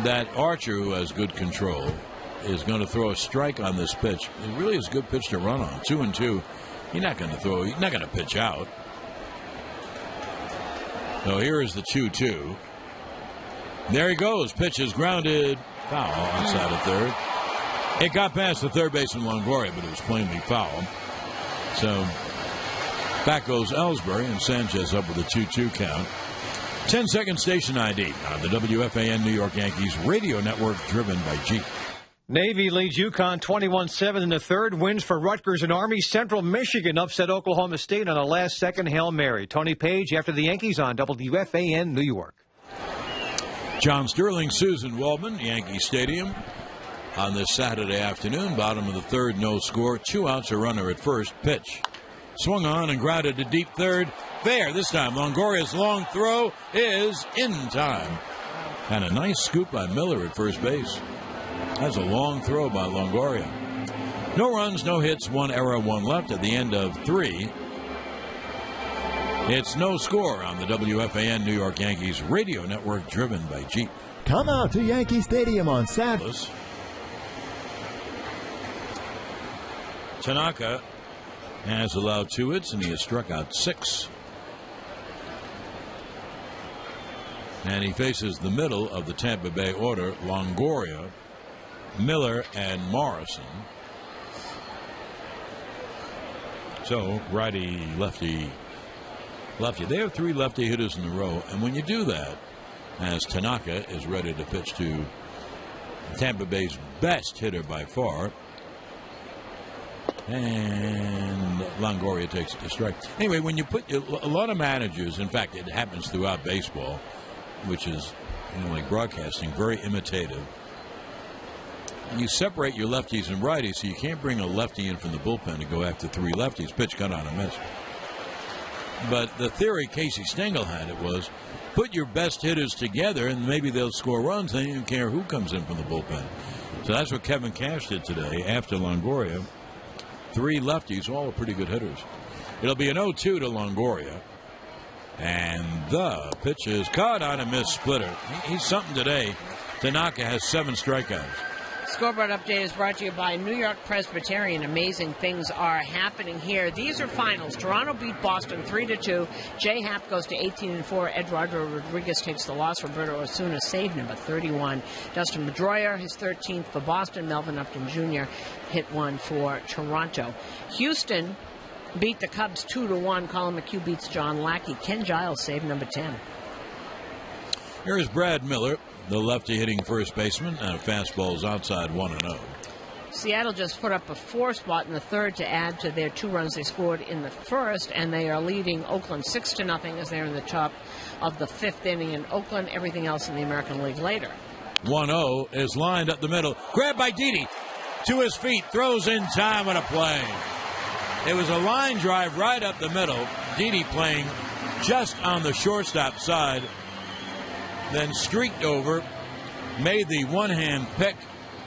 that Archer, who has good control, is going to throw a strike on this pitch, it really is a good pitch to run on. 2-2. He's not going to throw. He's not going to pitch out. So here is the 2-2. There he goes. Pitch is grounded. Foul outside of third. It got past the third baseman Longoria, but it was plainly foul. So back goes Ellsbury, and Sanchez up with a 2-2 count. 10-second station ID on the WFAN New York Yankees radio network, driven by Jeep. Navy leads UConn 21-7 in the third. Wins for Rutgers and Army. Central Michigan upset Oklahoma State on a last-second Hail Mary. Tony Page after the Yankees on WFAN New York. John Sterling, Susan Waldman, Yankee Stadium on this Saturday afternoon. Bottom of the third, no score. 2 outs, a runner at first. Pitch. Swung on and grounded to deep third. fair this time. Longoria's long throw is in time. And a nice scoop by Miller at first base. That's a long throw by Longoria. No runs, no hits, 1 error, 1 left at the end of 3. It's no score on the WFAN New York Yankees radio network, driven by Jeep. Come out to Yankee Stadium on Saturday. Tanaka has allowed 2 hits, and he has struck out 6. And he faces the middle of the Tampa Bay order, Longoria, Miller, and Morrison. So, righty, lefty, lefty. They have 3 lefty hitters in a row, and when you do that, as Tanaka is ready to pitch to Tampa Bay's best hitter by far, and Longoria takes it to strike. Anyway, when you put a lot of managers, in fact, it happens throughout baseball, which is, like broadcasting, very imitative. You separate your lefties and righties, so you can't bring a lefty in from the bullpen to go after 3 lefties. Pitch, cut on a miss. But the theory Casey Stengel had it was, put your best hitters together, and maybe they'll score runs. They don't care who comes in from the bullpen. So that's what Kevin Cash did today after Longoria. 3 lefties, all pretty good hitters. It'll be an 0-2 to Longoria. And the pitch is caught on a missed splitter. He's something today. Tanaka has 7 strikeouts. Scoreboard Update is brought to you by New York Presbyterian. Amazing things are happening here. These are finals. Toronto beat Boston 3-2. Jay Happ goes to 18-4. Eduardo Rodriguez takes the loss. Roberto Osuna saved number 31. Dustin Pedroia, his 13th for Boston. Melvin Upton Jr. hit 1 for Toronto. Houston beat the Cubs 2-1. Colin McHugh beats John Lackey. Ken Giles saved number 10. Here's Brad Miller, the lefty hitting first baseman, and a fastball is outside 1-0. Seattle just put up a 4 spot in the 3rd to add to their 2 runs they scored in the 1st, and they are leading Oakland 6-0 as they're in the top of the 5th inning in Oakland. Everything else in the American League later. 1-0 is lined up the middle. Grabbed by Didi. To his feet. Throws in time with a play. It was a line drive right up the middle. Didi playing just on the shortstop side. Then streaked over, made the one-hand pick,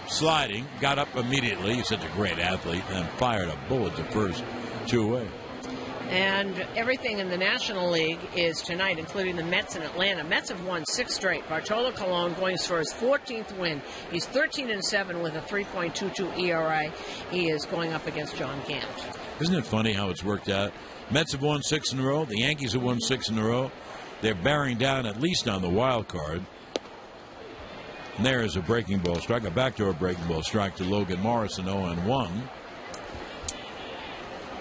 sliding, got up immediately. He's such a great athlete, and fired a bullet to first, 2 away. And everything in the National League is tonight, including the Mets in Atlanta. Mets have won 6 straight. Bartolo Colon going for his 14th win. He's 13-7 with a 3.22 ERA. He is going up against John Gant. Isn't it funny how it's worked out? Mets have won 6 in a row. The Yankees have won 6 in a row. They're bearing down at least on the wild card. And there is a breaking ball strike, a backdoor breaking ball strike to Logan Morrison, 0-1.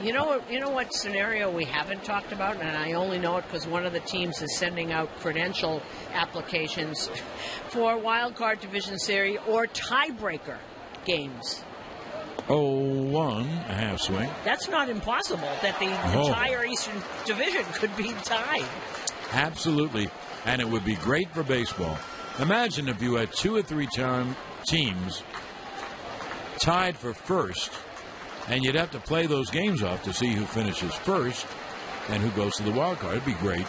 You know what scenario we haven't talked about, and I only know it because one of the teams is sending out credential applications for wild card division series or tiebreaker games. 0-1, a half swing. That's not impossible that the entire Eastern Division could be tied. Absolutely, and it would be great for baseball. Imagine if you had 2 or 3 teams tied for first, and you'd have to play those games off to see who finishes first and who goes to the wild card. It'd be great.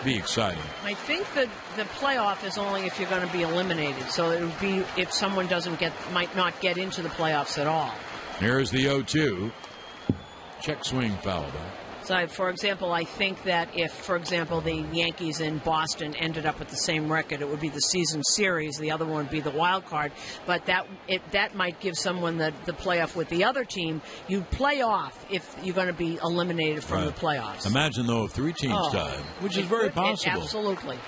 Be exciting. I think that the playoff is only if you're going to be eliminated. So it would be if someone might not get into the playoffs at all. Here's the 0-2. Check swing foul ball. So, for example, I think that if, for example, the Yankees in Boston ended up with the same record, it would be the season series. The other one would be the wild card. But that might give someone the playoff with the other team. You play off if you're going to be eliminated from the playoffs. Imagine, though, if 3 teams tied, which is very possible. Absolutely.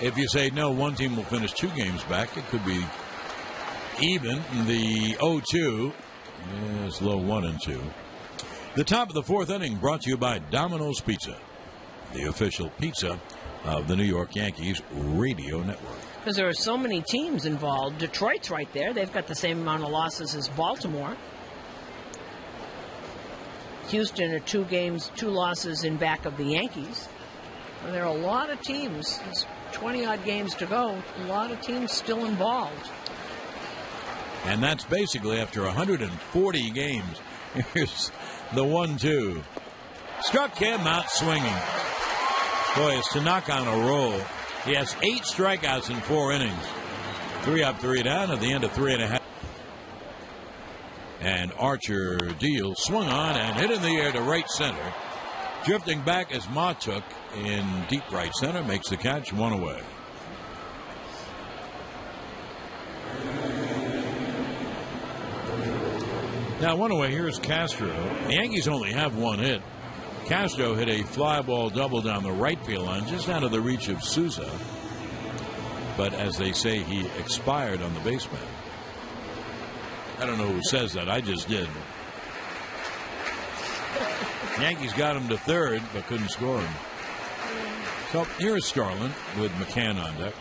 If you say, no, one team will finish 2 games back, it could be even. The 0-2 is low 1 and 2. The top of the 4th inning brought to you by Domino's Pizza, the official pizza of the New York Yankees radio network. Because there are so many teams involved. Detroit's right there. They've got the same amount of losses as Baltimore. Houston are 2 losses in back of the Yankees. And there are a lot of teams. There's 20-odd games to go. A lot of teams still involved. And that's basically after 140 games. Here's the 1-2. Struck him out swinging. Boy, is Tanaka on a roll. He has 8 strikeouts in 4 innings. 3 up, 3 down at the end of 3.5. And Archer Deal swung on and hit in the air to right center. Drifting back as Matuk in deep right center makes the catch, 1 away. Now 1 away, here's Castro. The Yankees only have 1 hit. Castro hit a fly ball double down the right field line, just out of the reach of Souza. But as they say, he expired on the baseman. I don't know who says that. I just did. Yankees got him to third, but couldn't score him. So here's Starlin with McCann on deck.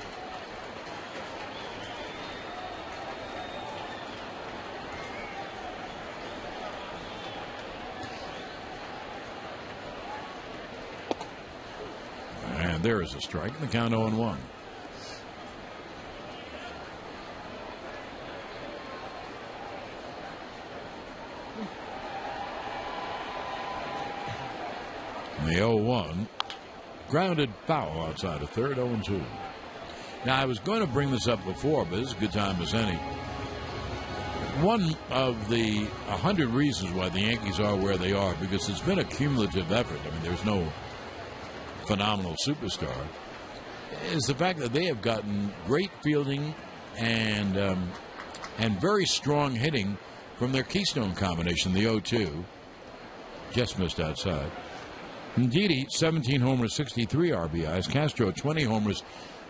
And there is a strike. The count 0-1. The 0-1. Grounded foul outside of third, 0-2. Now, I was going to bring this up before, but this is a good time as any. One of the 100 reasons why the Yankees are where they are, because it's been a cumulative effort. I mean, there's no phenomenal superstar, is the fact that they have gotten great fielding and very strong hitting from their keystone combination, the 0-2. Just missed outside. Ndidi, 17 homers, 63 RBIs. Castro, 20 homers,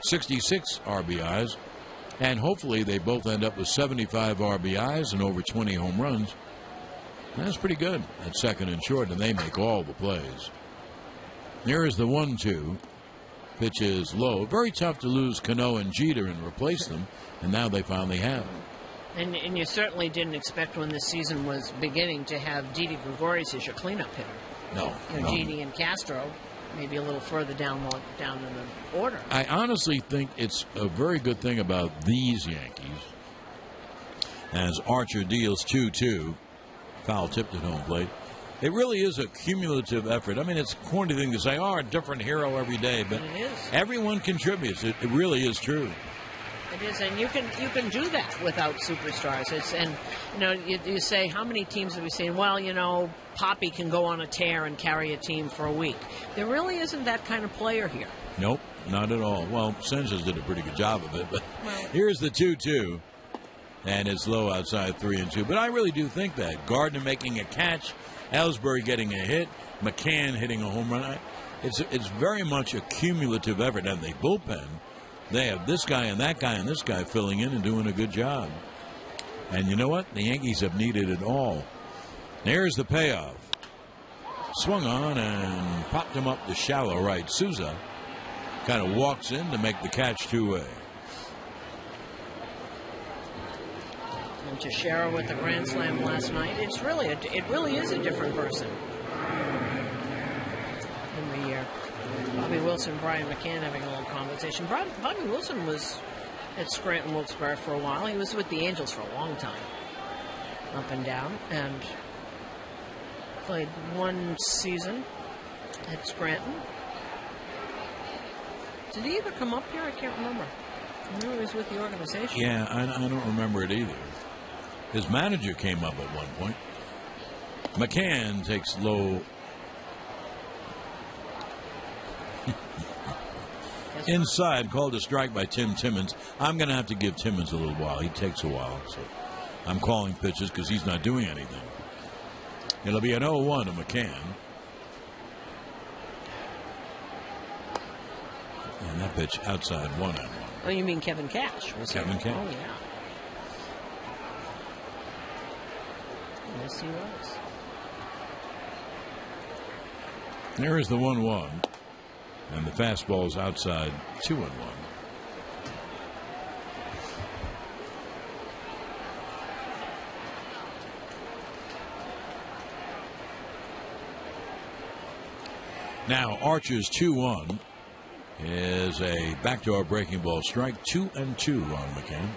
66 RBIs. And hopefully they both end up with 75 RBIs and over 20 home runs. That's pretty good at second and short, and they make all the plays. There is the 1-2. Pitch is low. Very tough to lose Cano and Jeter and replace them, and now they finally have. And you certainly didn't expect when this season was beginning to have Didi Gregorius as your cleanup hitter. No. Didi and Castro maybe a little further down in the order. I honestly think it's a very good thing about these Yankees, as Archer deals 2-2, foul tipped at home plate. It really is a cumulative effort. I mean, it's a corny thing to say, a different hero every day, but it is. Everyone contributes. It really is true. It is, and you can do that without superstars. You say, how many teams have we seen? Well, Poppy can go on a tear and carry a team for a week. There really isn't that kind of player here. Nope, not at all. Well, Sanchez did a pretty good job of it, but here's the 2-2, and it's low outside 3-2. But I really do think that Gardner making a catch, Ellsbury getting a hit, McCann hitting a home run. It's very much a cumulative effort, and the bullpen. They have this guy and that guy and this guy filling in and doing a good job. And you know what? The Yankees have needed it all. There's the payoff. Swung on and popped him up to shallow right. Souza kind of walks in to make the catch 2-way. And Teixeira with the grand slam last night. It really is a different person in the year. Bobby Wilson, Brian McCann having a little conversation. Bobby Wilson was at Scranton Wilkes-Barre for a while. He was with the Angels for a long time, up and down, and played one season at Scranton. Did he ever come up here? I can't remember. I knew he was with the organization. Yeah, I don't remember it either. His manager came up at one point. McCann takes low. Inside, called a strike by Tim Timmons. I'm going to have to give Timmons a little while. He takes a while, so I'm calling pitches because he's not doing anything. It'll be an 0-1 to McCann. And that pitch outside 1-1. Oh, you mean Kevin Cash? Kevin Cash. Oh, yeah. Yes, he was. There is the 1-1. And the fastball's outside 2-1. Now Archer's 2-1 is a backdoor breaking ball strike. 2-2 on McCann.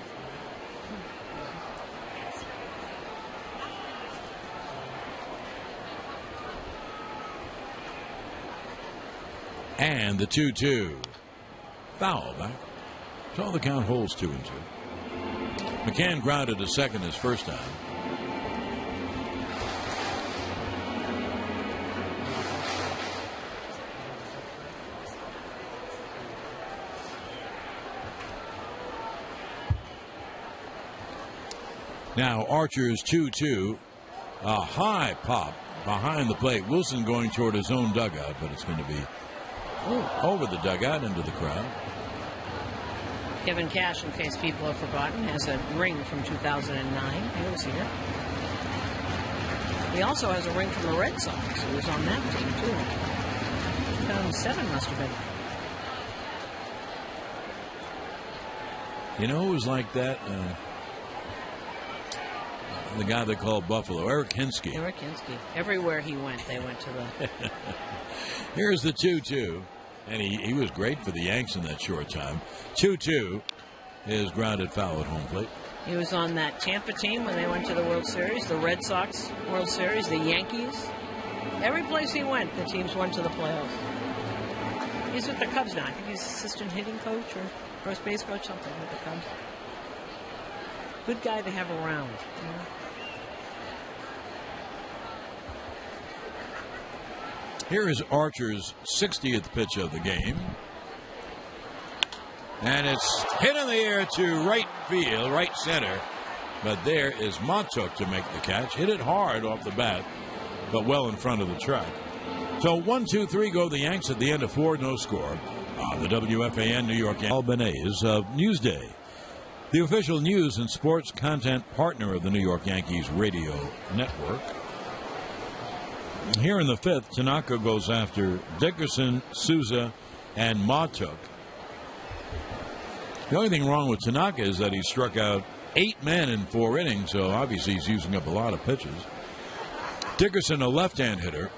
And the 2-2. Foul back. So the count holds 2-2. McCann grounded to second his first time. Now Archer's 2-2. A high pop behind the plate. Wilson going toward his own dugout, but it's going to be over the dugout into the crowd. Kevin Cash, in case people have forgotten, has a ring from 2009. He was here. He also has a ring from the Red Sox. He was on that team, too. 2007 must have been. You know who was like that? The guy they called Buffalo, Eric Hinsky. Eric Hinsky. Everywhere he went, they went to the... Here's the 2-2. And he was great for the Yanks in that short time. 2-2 is grounded foul at home plate. He was on that Tampa team when they went to the World Series, the Red Sox World Series, the Yankees. Every place he went, the teams went to the playoffs. He's with the Cubs now. I think he's assistant hitting coach or first base coach, something with the Cubs. Good guy to have around. You know? Here is Archer's 60th pitch of the game. And it's hit in the air to right field, right center. But there is Montauk to make the catch. Hit it hard off the bat, but well in front of the track. So 1-2-3 go the Yanks at the end of 4, no score. On the WFAN New York Albanese of Newsday, the official news and sports content partner of the New York Yankees radio network. Here in the 5th, Tanaka goes after Dickerson, Souza, and Montauk. The only thing wrong with Tanaka is that he struck out 8 men in 4 innings, so obviously he's using up a lot of pitches. Dickerson, a left-hand hitter,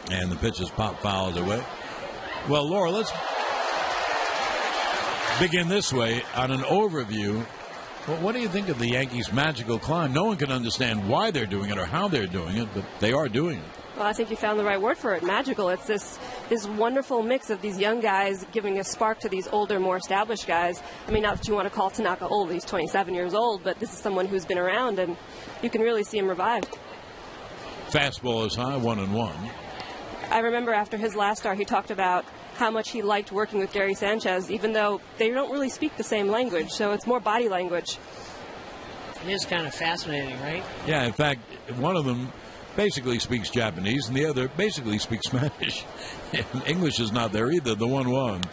and the pitches pop fouled away. Well, Laura, let's begin this way on an overview. Well, what do you think of the Yankees' magical climb? No one can understand why they're doing it or how they're doing it, but they are doing it. Well, I think you found the right word for it, magical. It's this wonderful mix of these young guys giving a spark to these older, more established guys. I mean, not that you want to call Tanaka old. He's 27 years old, but this is someone who's been around, and you can really see him revive. Fastball is high, 1-1. I remember after his last start, he talked about how much he liked working with Gary Sanchez, even though they don't really speak the same language, so it's more body language. It is kind of fascinating, right? Yeah, in fact, one of them basically speaks Japanese, and the other basically speaks Spanish. English is not there either, the 1-1.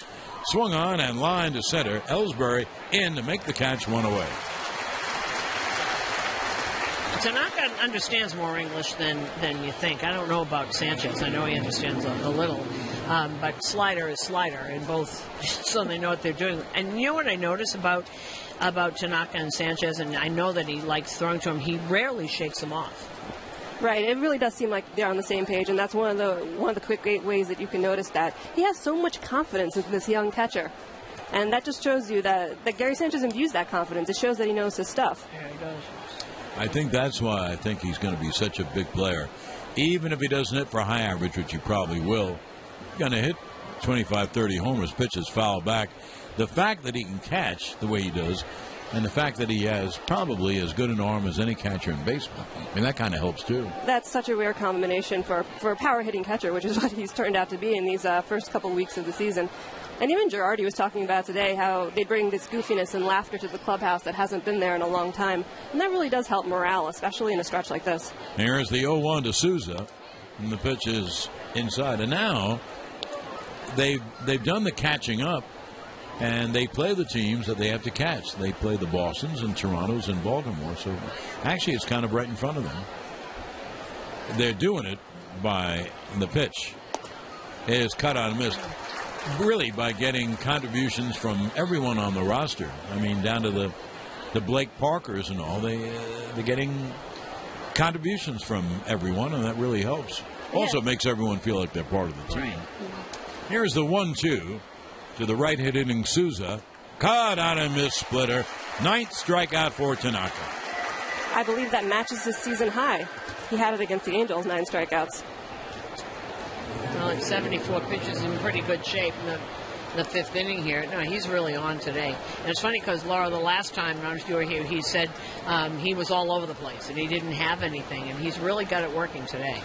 Swung on and line to center. Ellsbury in to make the catch, 1 away. Tanaka understands more English than you think. I don't know about Sanchez. I know he understands a little. But slider is slider in both, so they know what they're doing. And you know what I notice about Tanaka and Sanchez, and I know that he likes throwing to him, he rarely shakes them off. Right, it really does seem like they're on the same page, and that's one of the quick ways that you can notice that. He has so much confidence in this young catcher. And that just shows you that Gary Sanchez imbues that confidence. It shows that he knows his stuff. Yeah, he does. I think that's why I think he's going to be such a big player. Even if he doesn't hit for high average, which he probably will, he's going to hit 25, 30 homers, pitches foul back. The fact that he can catch the way he does, and the fact that he has probably as good an arm as any catcher in baseball, I mean, that kind of helps too. That's such a rare combination for a power-hitting catcher, which is what he's turned out to be in these first couple weeks of the season. And even Girardi was talking about today how they bring this goofiness and laughter to the clubhouse that hasn't been there in a long time. And that really does help morale, especially in a stretch like this. Here's the 0-1 to Souza, and the pitch is inside. And now they've done the catching up, and they play the teams that they have to catch. They play the Bostons and Torontos and Baltimore. So actually it's kind of right in front of them. They're doing it by the pitch. It is cut on and missed. Really by getting contributions from everyone on the roster. I mean, down to the Blake Parkers and all. They're getting contributions from everyone, and that really helps. Yeah. Also makes everyone feel like they're part of the team. Right. Here's the 1-2 to the right-hitting Souza. Caught on a miss splitter. 9th strikeout for Tanaka. I believe that matches his season high. He had it against the Angels, 9 strikeouts. Well, 74 pitches in pretty good shape in the fifth inning here. No, he's really on today. And it's funny because, Laura, the last time you were here, he said he was all over the place and he didn't have anything, and he's really got it working today.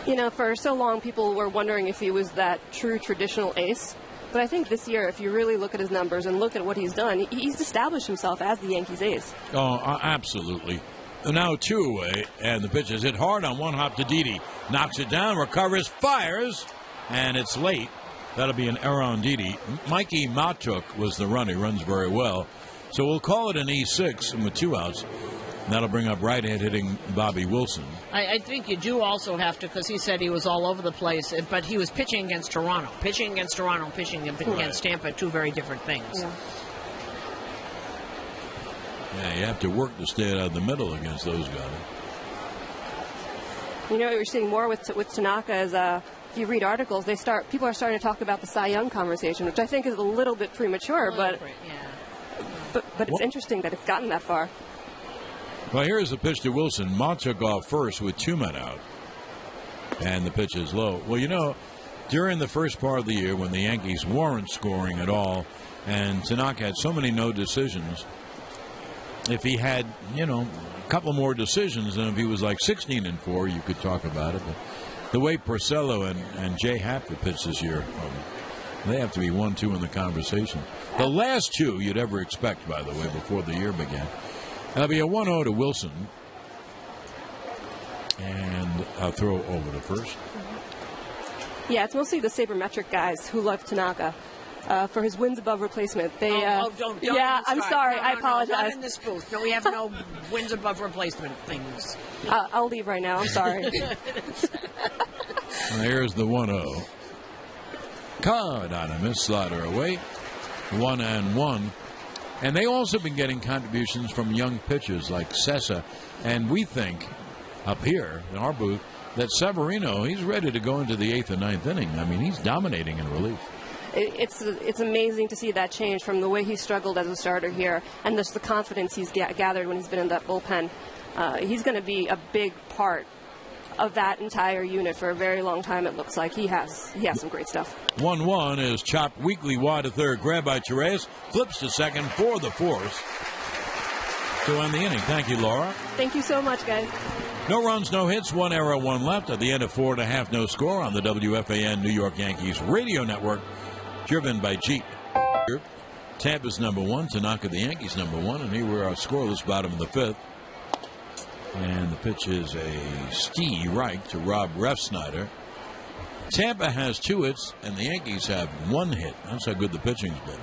You know, for so long, people were wondering if he was that true traditional ace. But I think this year, if you really look at his numbers and look at what he's done, he's established himself as the Yankees ace. Oh, absolutely. Now 2 away, and the pitch is hit hard on one hop to Didi. Knocks it down, recovers, fires, and it's late. That'll be an error on Didi. Mikey Matuk was the run. He runs very well. So we'll call it an E6, and with 2 outs. That'll bring up right-hand hitting Bobby Wilson. I think you do also have to, because he said he was all over the place, but he was pitching against Toronto. Pitching against Toronto, pitching against Tampa, 2 very different things. Yeah, you have to work to stay out of the middle against those guys. You know what we're seeing more with Tanaka is if you read articles, people are starting to talk about the Cy Young conversation, which I think is a little bit premature, but it's interesting that it's gotten that far. Well, here's the pitch to Wilson. Mott took off first with 2 men out, and the pitch is low. Well, you know, during the first part of the year when the Yankees weren't scoring at all, and Tanaka had so many no decisions, if he had, a couple more decisions, and if he was like 16-4, you could talk about it. But the way Porcello and Jay Happ pitched this year, they have to be 1-2 in the conversation. The last 2 you'd ever expect, by the way, before the year began. That'll be a 1-0 to Wilson. And I'll throw over to first. Yeah, it's mostly the sabermetric guys who love Tanaka for his wins above replacement. They, don't yeah, I'm sorry. No, I apologize. Not in this booth. No, we have no wins above replacement things. I'll leave right now. I'm sorry. Here's the 1-0. Cardonomus slider away. 1-1. And they also been getting contributions from young pitchers like Sessa. And we think up here in our booth that Severino, he's ready to go into the 8th and 9th inning. I mean, he's dominating in relief. It's amazing to see that change from the way he struggled as a starter here and just the confidence he's gathered when he's been in that bullpen. He's going to be a big part of that entire unit for a very long time. It looks like he has some great stuff. 1-1 is chopped weakly wide to third. Grab by Therese. Flips to second for the force to end the inning. Thank you, Laura. Thank you so much, guys. No runs, no hits, 1 error, 1 left. At the end of 4.5, no score on the WFAN New York Yankees radio network, driven by Jeep. Tampa's number 1, Tanaka the Yankees number 1, and here we're our scoreless bottom of the 5th. And the pitch is a Steve Reich to Rob Refsnyder. Tampa has 2 hits, and the Yankees have 1 hit. That's how good the pitching's been.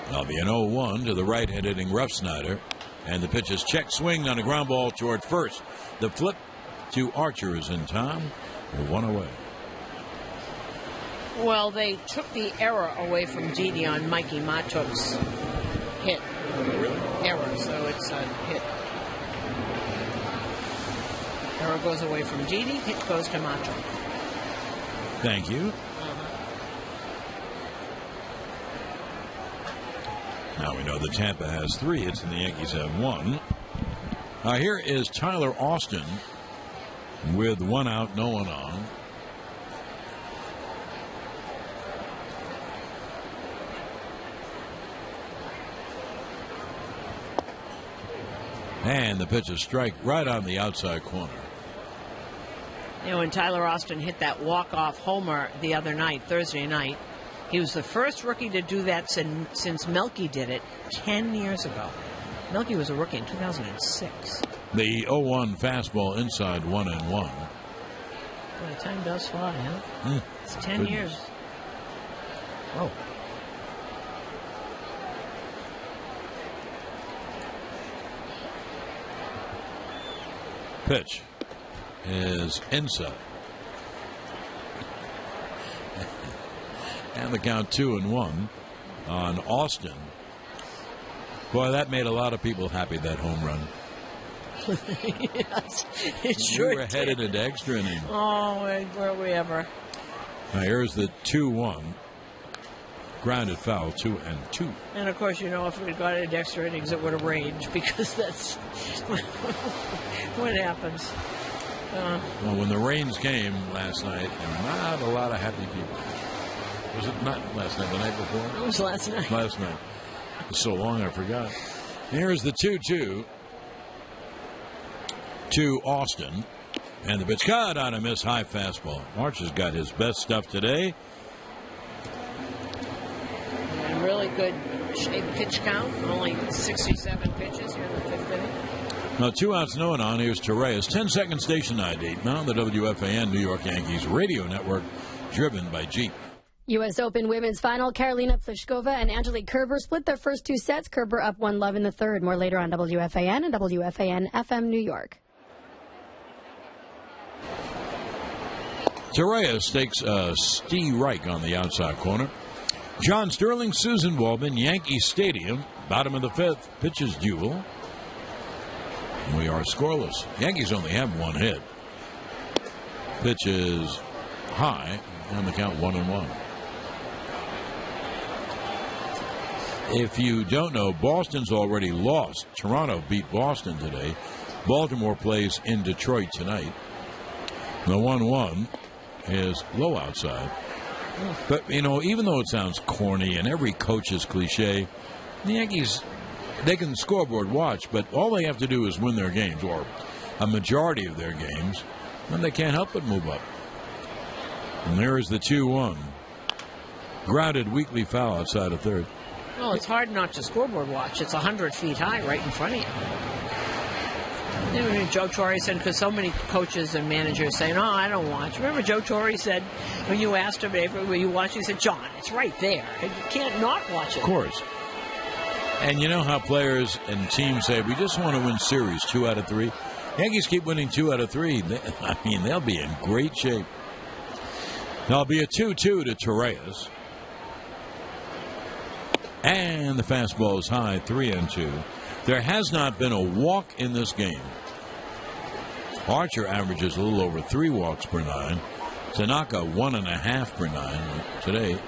That'll be an 0-1 to the right-hand hitting Refsnyder. And the pitch is check swing on a ground ball toward first. The flip to Archer is in time. We're 1 away. Well, they took the error away from Didi on Mikey Matuk's hit. Error, so it's a hit. Error goes away from Didi, hit goes to Matuk. Thank you. Now we know that Tampa has 3 hits and the Yankees have 1. Here is Tyler Austin with 1 out, no one on. And the pitch is strike right on the outside corner. You know, when Tyler Austin hit that walk-off homer the other night, Thursday night, he was the first rookie to do that since Melky did it 10 years ago. Melky was a rookie in 2006. The 0-1 fastball inside 1-1. Boy, time does fly, huh? It's 10 years. Oh. Pitch is inside. And the count 2-1 on Austin. Boy, that made a lot of people happy, that home run. Yes, it sure We were headed into extra innings. Oh, were we ever. Now here's the 2-1. Grounded foul, 2-2. And, of course, you know, if we'd got into extra innings, it would have raged, because that's what happens. Well, when the rains came last night, not a lot of happy people. Was it not last night, the night before? It was last night. Last night. It was so long I forgot. Here's the 2-2 to Austin. And the pitch cut on a miss high fastball. Archer's got his best stuff today. And really good pitch count. Only 67 pitches here in the fifth inning. Now 2 outs, no one on. Here's Torreyes. 10-second station ID. Now on the WFAN New York Yankees radio network, driven by Jeep. U.S. Open women's final, Karolina Pliskova and Angelique Kerber split their first 2 sets. Kerber up 1-love in the third. More later on WFAN and WFAN FM New York. Torreyes takes Steve Reich on the outside corner. John Sterling, Susan Waldman, Yankee Stadium, bottom of the fifth, pitches duel. We are scoreless. Yankees only have 1 hit. Pitch is high, and the count 1-1. If you don't know, Boston's already lost. Toronto beat Boston today. Baltimore plays in Detroit tonight. The 1-1 is low outside. But, you know, even though it sounds corny and every coach's cliche, the Yankees, they can scoreboard watch, but all they have to do is win their games, or a majority of their games, and they can't help but move up. And there is the 2-1. Grounded weakly foul outside of third. Well, it's hard not to scoreboard watch. It's 100 feet high right in front of you. You know, Joe Torre said, because so many coaches and managers say, no, I don't watch. Remember Joe Torre said, when you asked him, will you watch? He said, John, it's right there. You can't not watch it. Of course. And you know how players and teams say, we just want to win series 2 out of 3. Yankees keep winning 2 out of 3. They'll be in great shape. Now it'll be a 2-2 to Torreyes. And the fastball is high, 3-2. There has not been a walk in this game. Archer averages a little over 3 walks per 9. Tanaka 1.5 per 9 today.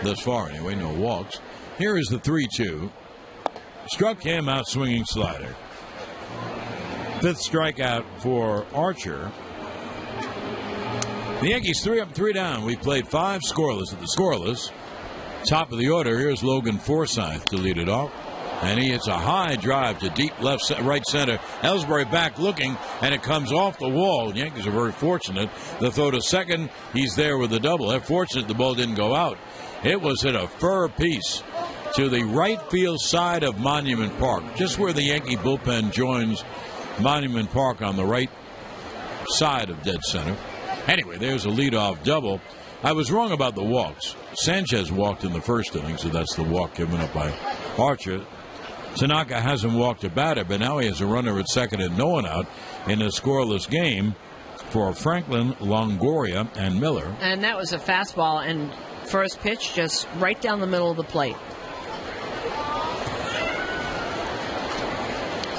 Thus far, anyway, no walks. Here is the 3-2. Struck him out swinging slider. 5th strikeout for Archer. The Yankees 3 up, 3 down. We played 5 scoreless at the scoreless. Top of the order, here's Logan Forsythe to lead it off. And he hits a high drive to deep right center. Ellsbury back looking, and it comes off the wall. The Yankees are very fortunate. The throw to second, he's there with the double. They're fortunate the ball didn't go out. It was hit a fur piece to the right field side of Monument Park, just where the Yankee bullpen joins Monument Park on the right side of dead center. Anyway, there's a leadoff double. I was wrong about the walks. Sanchez walked in the first inning, so that's the walk given up by Archer. Tanaka hasn't walked a batter, but now he has a runner at second and no one out in a scoreless game for Franklin, Longoria, and Miller. And that was a fastball, and first pitch just right down the middle of the plate.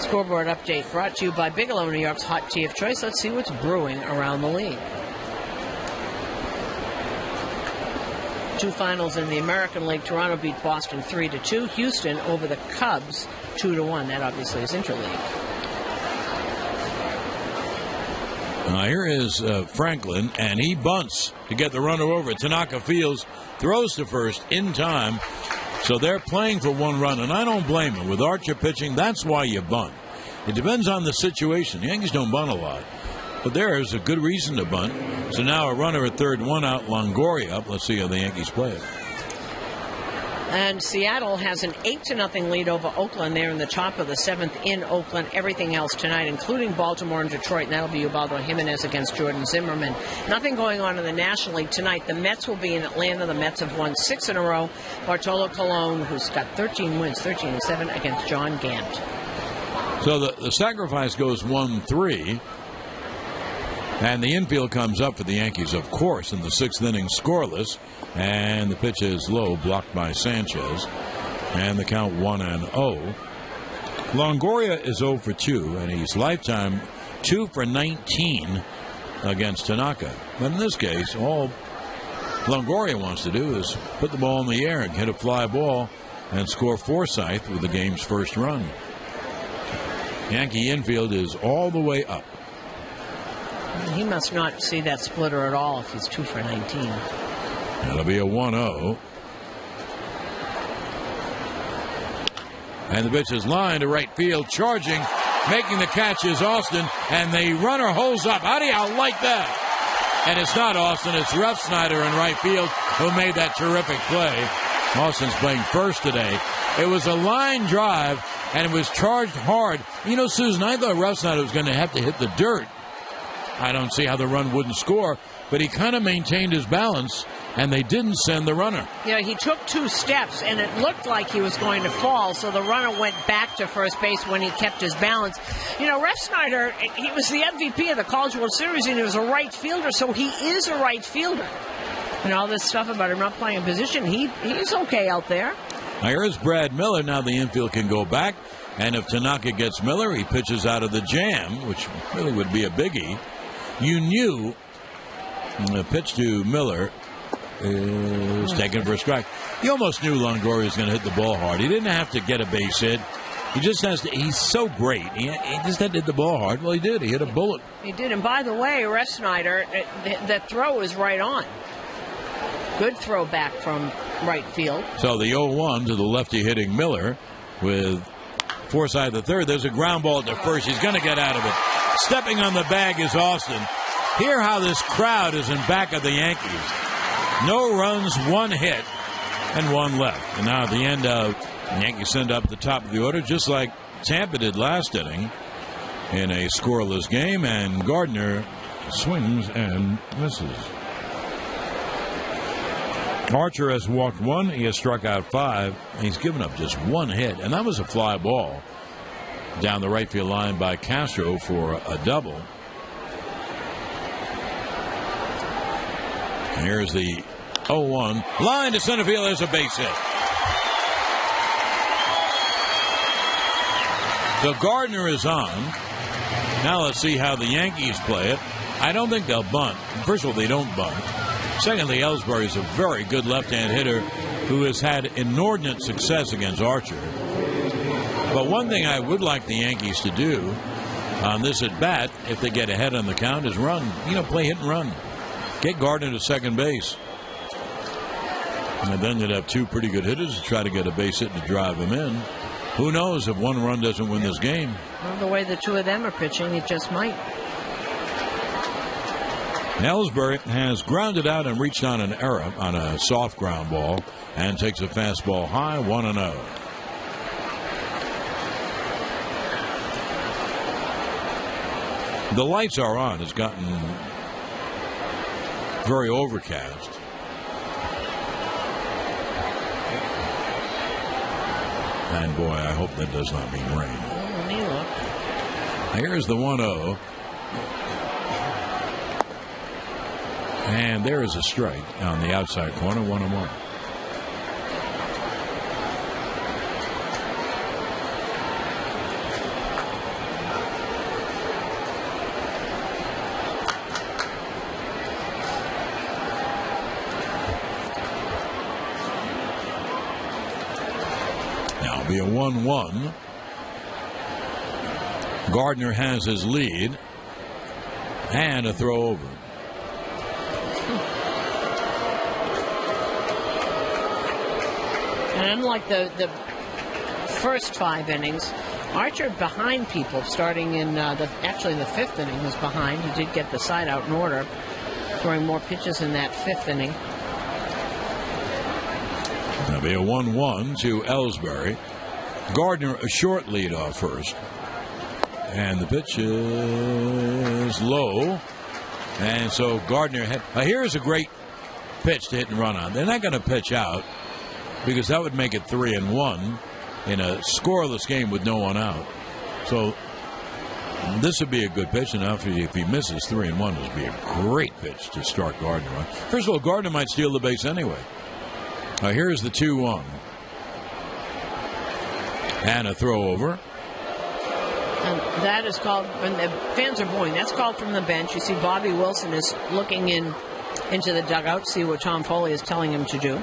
Scoreboard update brought to you by Bigelow, New York's hot tea of choice. Let's see what's brewing around the league. 2 finals in the American League. Toronto beat Boston 3-2. Houston over the Cubs 2-1. That obviously is interleague. Here is Franklin, and he bunts to get the runner over. Tanaka fields, throws to first in time. So they're playing for 1 run, and I don't blame them. With Archer pitching, that's why you bunt. It depends on the situation. The Yankees don't bunt a lot. But there's a good reason to bunt. So now a runner at third, 1 out, Longoria up. Let's see how the Yankees play it. And Seattle has an 8-0 lead over Oakland. They're in the top of the 7th in Oakland. Everything else tonight, including Baltimore and Detroit. And that'll be Ubaldo Jimenez against Jordan Zimmerman. Nothing going on in the National League tonight. The Mets will be in Atlanta. The Mets have won 6 in a row. Bartolo Colon, who's got 13 wins, 13-7 against John Gant. So the sacrifice goes 1-3. And the infield comes up for the Yankees, of course, in the 6th inning, scoreless. And the pitch is low, blocked by Sanchez. And the count 1-0. Longoria is 0 for 2, and he's lifetime 2 for 19 against Tanaka. But in this case, all Longoria wants to do is put the ball in the air and hit a fly ball and score Forsythe with the game's first run. Yankee infield is all the way up. He must not see that splitter at all if he's 2 for 19. That'll be a 1-0. And the pitch is lined to right field, charging, making the catch is Austin, and the runner holds up. How do you like that? And it's not Austin, it's Refsnyder in right field who made that terrific play. Austin's playing first today. It was a line drive, and it was charged hard. You know, Susan, I thought Refsnyder was going to have to hit the dirt. I don't see how the run wouldn't score, but he kind of maintained his balance, and they didn't send the runner. Yeah, he took 2 steps, and it looked like he was going to fall, so the runner went back to first base when he kept his balance. You know, Refsnyder, he was the MVP of the College World Series, and he was a right fielder, so he is a right fielder. And all this stuff about him not playing a position, he's okay out there. Now here's Brad Miller. Now the infield can go back, and if Tanaka gets Miller, he pitches out of the jam, which really would be a biggie. You knew the pitch to Miller is taken for a strike. You almost knew Longoria was going to hit the ball hard. He didn't have to get a base hit. He just has to. He's so great. He just had to hit the ball hard. Well, he did. He hit a bullet. He did. And by the way, Refsnyder, that throw is right on. Good throw back from right field. So the 0-1 to the lefty hitting Miller with Forsythe the third. There's a ground ball to first. He's going to get out of it. Stepping on the bag is Austin. Hear how this crowd is in back of the Yankees. No runs, 1 hit, and 1 left. And now at the end, the Yankees send up the top of the order, just like Tampa did last inning in a scoreless game, and Gardner swings and misses. Archer has walked 1. He has struck out 5. And he's given up just 1 hit, and that was a fly ball down the right field line by Castro for a double. And here's the 0-1. Line to center field. There's a base hit. So Gardner is on. Now let's see how the Yankees play it. I don't think they'll bunt. First of all, they don't bunt. Secondly, Ellsbury is a very good left-hand hitter who has had inordinate success against Archer. But one thing I would like the Yankees to do on this at-bat, if they get ahead on the count, is run. Play hit and run. Get Gardner to second base. And then you'd have 2 pretty good hitters to try to get a base hit to drive them in. Who knows if 1 run doesn't win this game? Well, the way the 2 of them are pitching, it just might. Ellsbury has grounded out and reached on an error on a soft ground ball and takes a fastball high, 1-0. The lights are on. It's gotten very overcast. And boy, I hope that does not mean rain. Let me look. Here's the 1-0. And there is a strike on the outside corner, 1-1. Now it'll be a 1-1. Gardner has his lead. And a throw over. And unlike the first 5 innings, Archer behind people starting in the 5th inning was behind. He did get the side out in order, throwing more pitches in that 5th inning. That'll be a 1-1 to Ellsbury. Gardner a short lead off first. And the pitch is low. And so Gardner here's a great pitch to hit and run on. They're not going to pitch out, because that would make it 3-1 in a scoreless game with no one out. So this would be a good pitch, and if he misses 3-1, this would be a great pitch to start Gardner on. First of all, Gardner might steal the base anyway. Here's the 2-1. And a throw over. And that is called, when the fans are booing, that's called from the bench. You see Bobby Wilson is looking into the dugout, see what Tom Foley is telling him to do.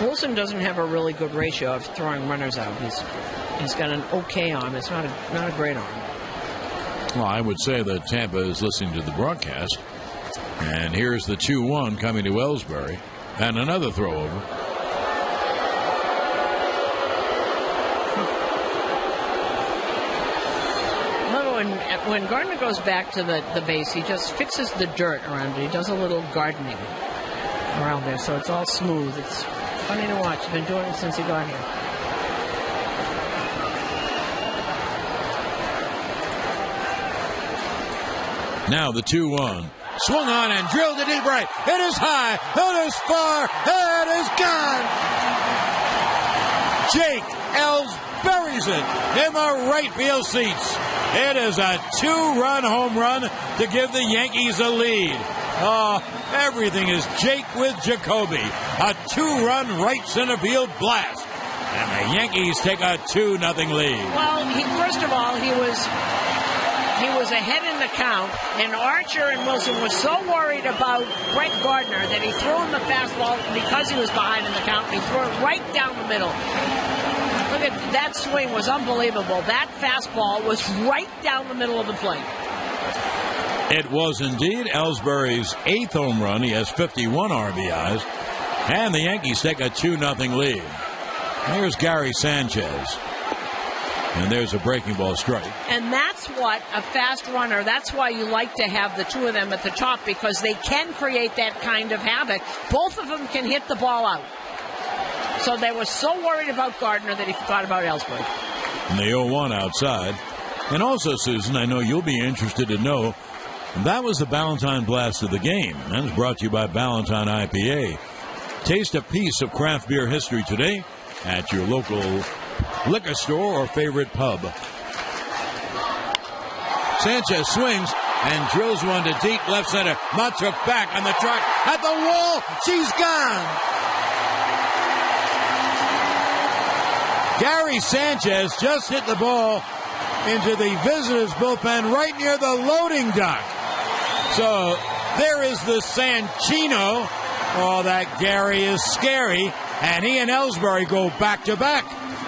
Wilson doesn't have a really good ratio of throwing runners out. He's got an okay arm. It's not a great arm. Well, I would say that Tampa is listening to the broadcast. And here's the 2-1 coming to Ellsbury. And another throw over. When Gardner goes back to the base, he just fixes the dirt around it. He does a little gardening around there, so it's all smooth. It's funny to watch. He's been doing it since he got here. Now the 2-1. Swung on and drilled to deep right. It is high. It is far. It is gone. Jake Els buries it in the right field seats. It is a 2-run home run to give the Yankees a lead. Oh, everything is Jake with Jacoby. A 2-run right center field blast. And the Yankees take a 2-0 lead. Well, first of all, he was ahead in the count, and Archer and Wilson were so worried about Brett Gardner that he threw him the fastball because he was behind in the count, and he threw it right down the middle. Look at that swing, was unbelievable. That fastball was right down the middle of the plate. It was indeed Ellsbury's 8th home run. He has 51 RBIs, and the Yankees take a 2-0 lead. Here's Gary Sanchez. And there's a breaking ball strike. And that's what a fast runner, that's why you like to have the two of them at the top, because they can create that kind of havoc. Both of them can hit the ball out. So they were so worried about Gardner that he forgot about Ellsbury. And the 0-1 outside. And also, Susan, I know you'll be interested to know, that was the Ballantine blast of the game. And it's brought to you by Ballantine IPA. Taste a piece of craft beer history today at your local liquor store or favorite pub. Sanchez swings and drills one to deep left center. Matuk back on the track at the wall. She's gone. Gary Sanchez just hit the ball into the visitors' bullpen right near the loading dock. So there is the Sanchino. Oh, that Gary is scary. And he and Ellsbury go back to back.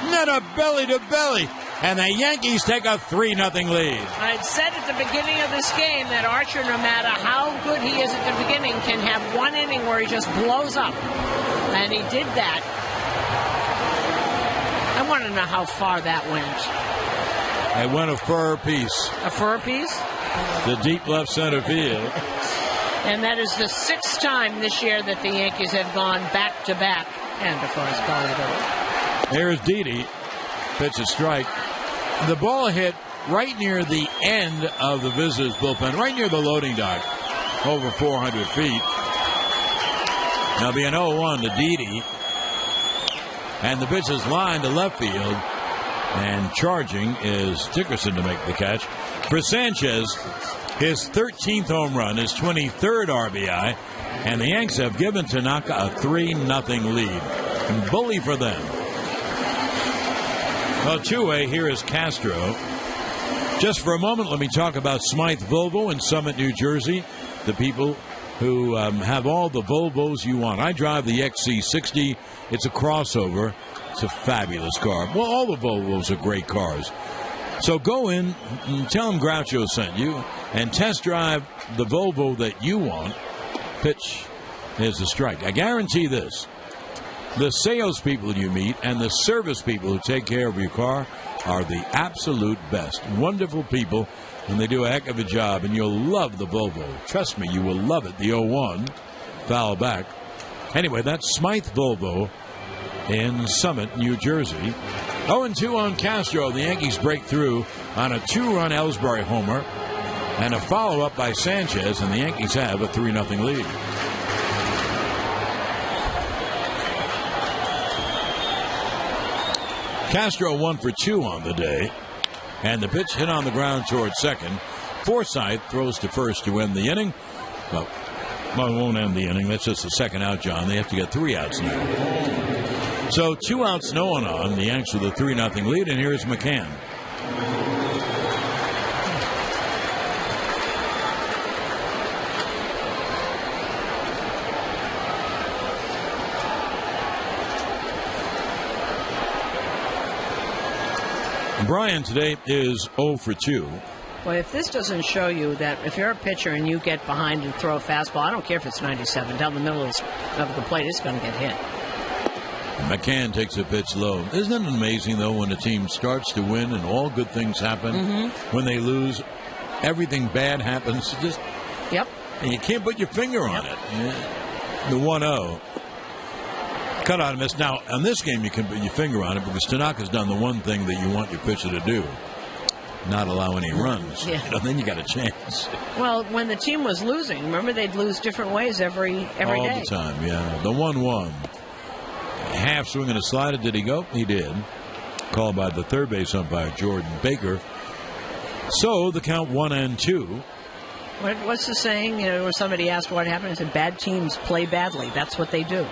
Not a belly to belly. And the Yankees take a 3-0 lead. I'd said at the beginning of this game that Archer, no matter how good he is at the beginning, can have one inning where he just blows up. And he did that. I want to know how far that went. It went a fur piece. A fur piece? The deep left center field. And that is the 6th time this year that the Yankees have gone back-to-back. And, of course, probably. Here's Didi. Pitch a strike. The ball hit right near the end of the visitors' bullpen, right near the loading dock, over 400 feet. Now be an 0-1 to Didi. And the pitch is lined to left field. And charging is Dickerson to make the catch. For Sanchez, his 13th home run, his 23rd RBI, and the Yanks have given Tanaka a 3-0 lead. And bully for them. Well, 2-way, here is Castro. Just for a moment, let me talk about Smythe Volvo in Summit, New Jersey. The people who have all the Volvos you want. I drive the XC60. It's a crossover. It's a fabulous car. Well, all the Volvos are great cars. So go in and tell them Groucho sent you and test drive the Volvo that you want. Pitch is a strike. I guarantee this. The salespeople you meet and the service people who take care of your car are the absolute best. Wonderful people, and they do a heck of a job, and you'll love the Volvo. Trust me, you will love it. The 0-1, foul back. Anyway, that's Smythe Volvo in Summit, New Jersey. 0-2 on Castro. The Yankees break through on a 2-run Ellsbury homer and a follow-up by Sanchez, and the Yankees have a 3-0 lead. Castro 1 for 2 on the day, and the pitch hit on the ground towards second. Forsythe throws to first to end the inning. Well, it won't end the inning. That's just the second out, John. They have to get 3 outs now. So 2 outs, no one on. The Yanks with a 3-0 lead, and here's McCann. Bryan today is 0 for 2. Well, if this doesn't show you that if you're a pitcher and you get behind and throw a fastball, I don't care if it's 97, down the middle of the plate, it's going to get hit. McCann takes a pitch low. Isn't it amazing, though, when a team starts to win and all good things happen? Mm-hmm. When they lose, everything bad happens. Yep. And you can't put your finger on it. Yeah. The 1-0. Cut on a miss. Now, on this game, you can put your finger on it because Tanaka's done the one thing that you want your pitcher to do. Not allow any runs. Yeah. Then you got a chance. Well, when the team was losing, remember they'd lose different ways every day. All the time, yeah. The 1-1. Half swing and a slider. Did he go? He did. Called by the third base umpire, Jordan Baker. So the count 1-2. What's the saying? When somebody asked what happened, I said, bad teams play badly. That's what they do.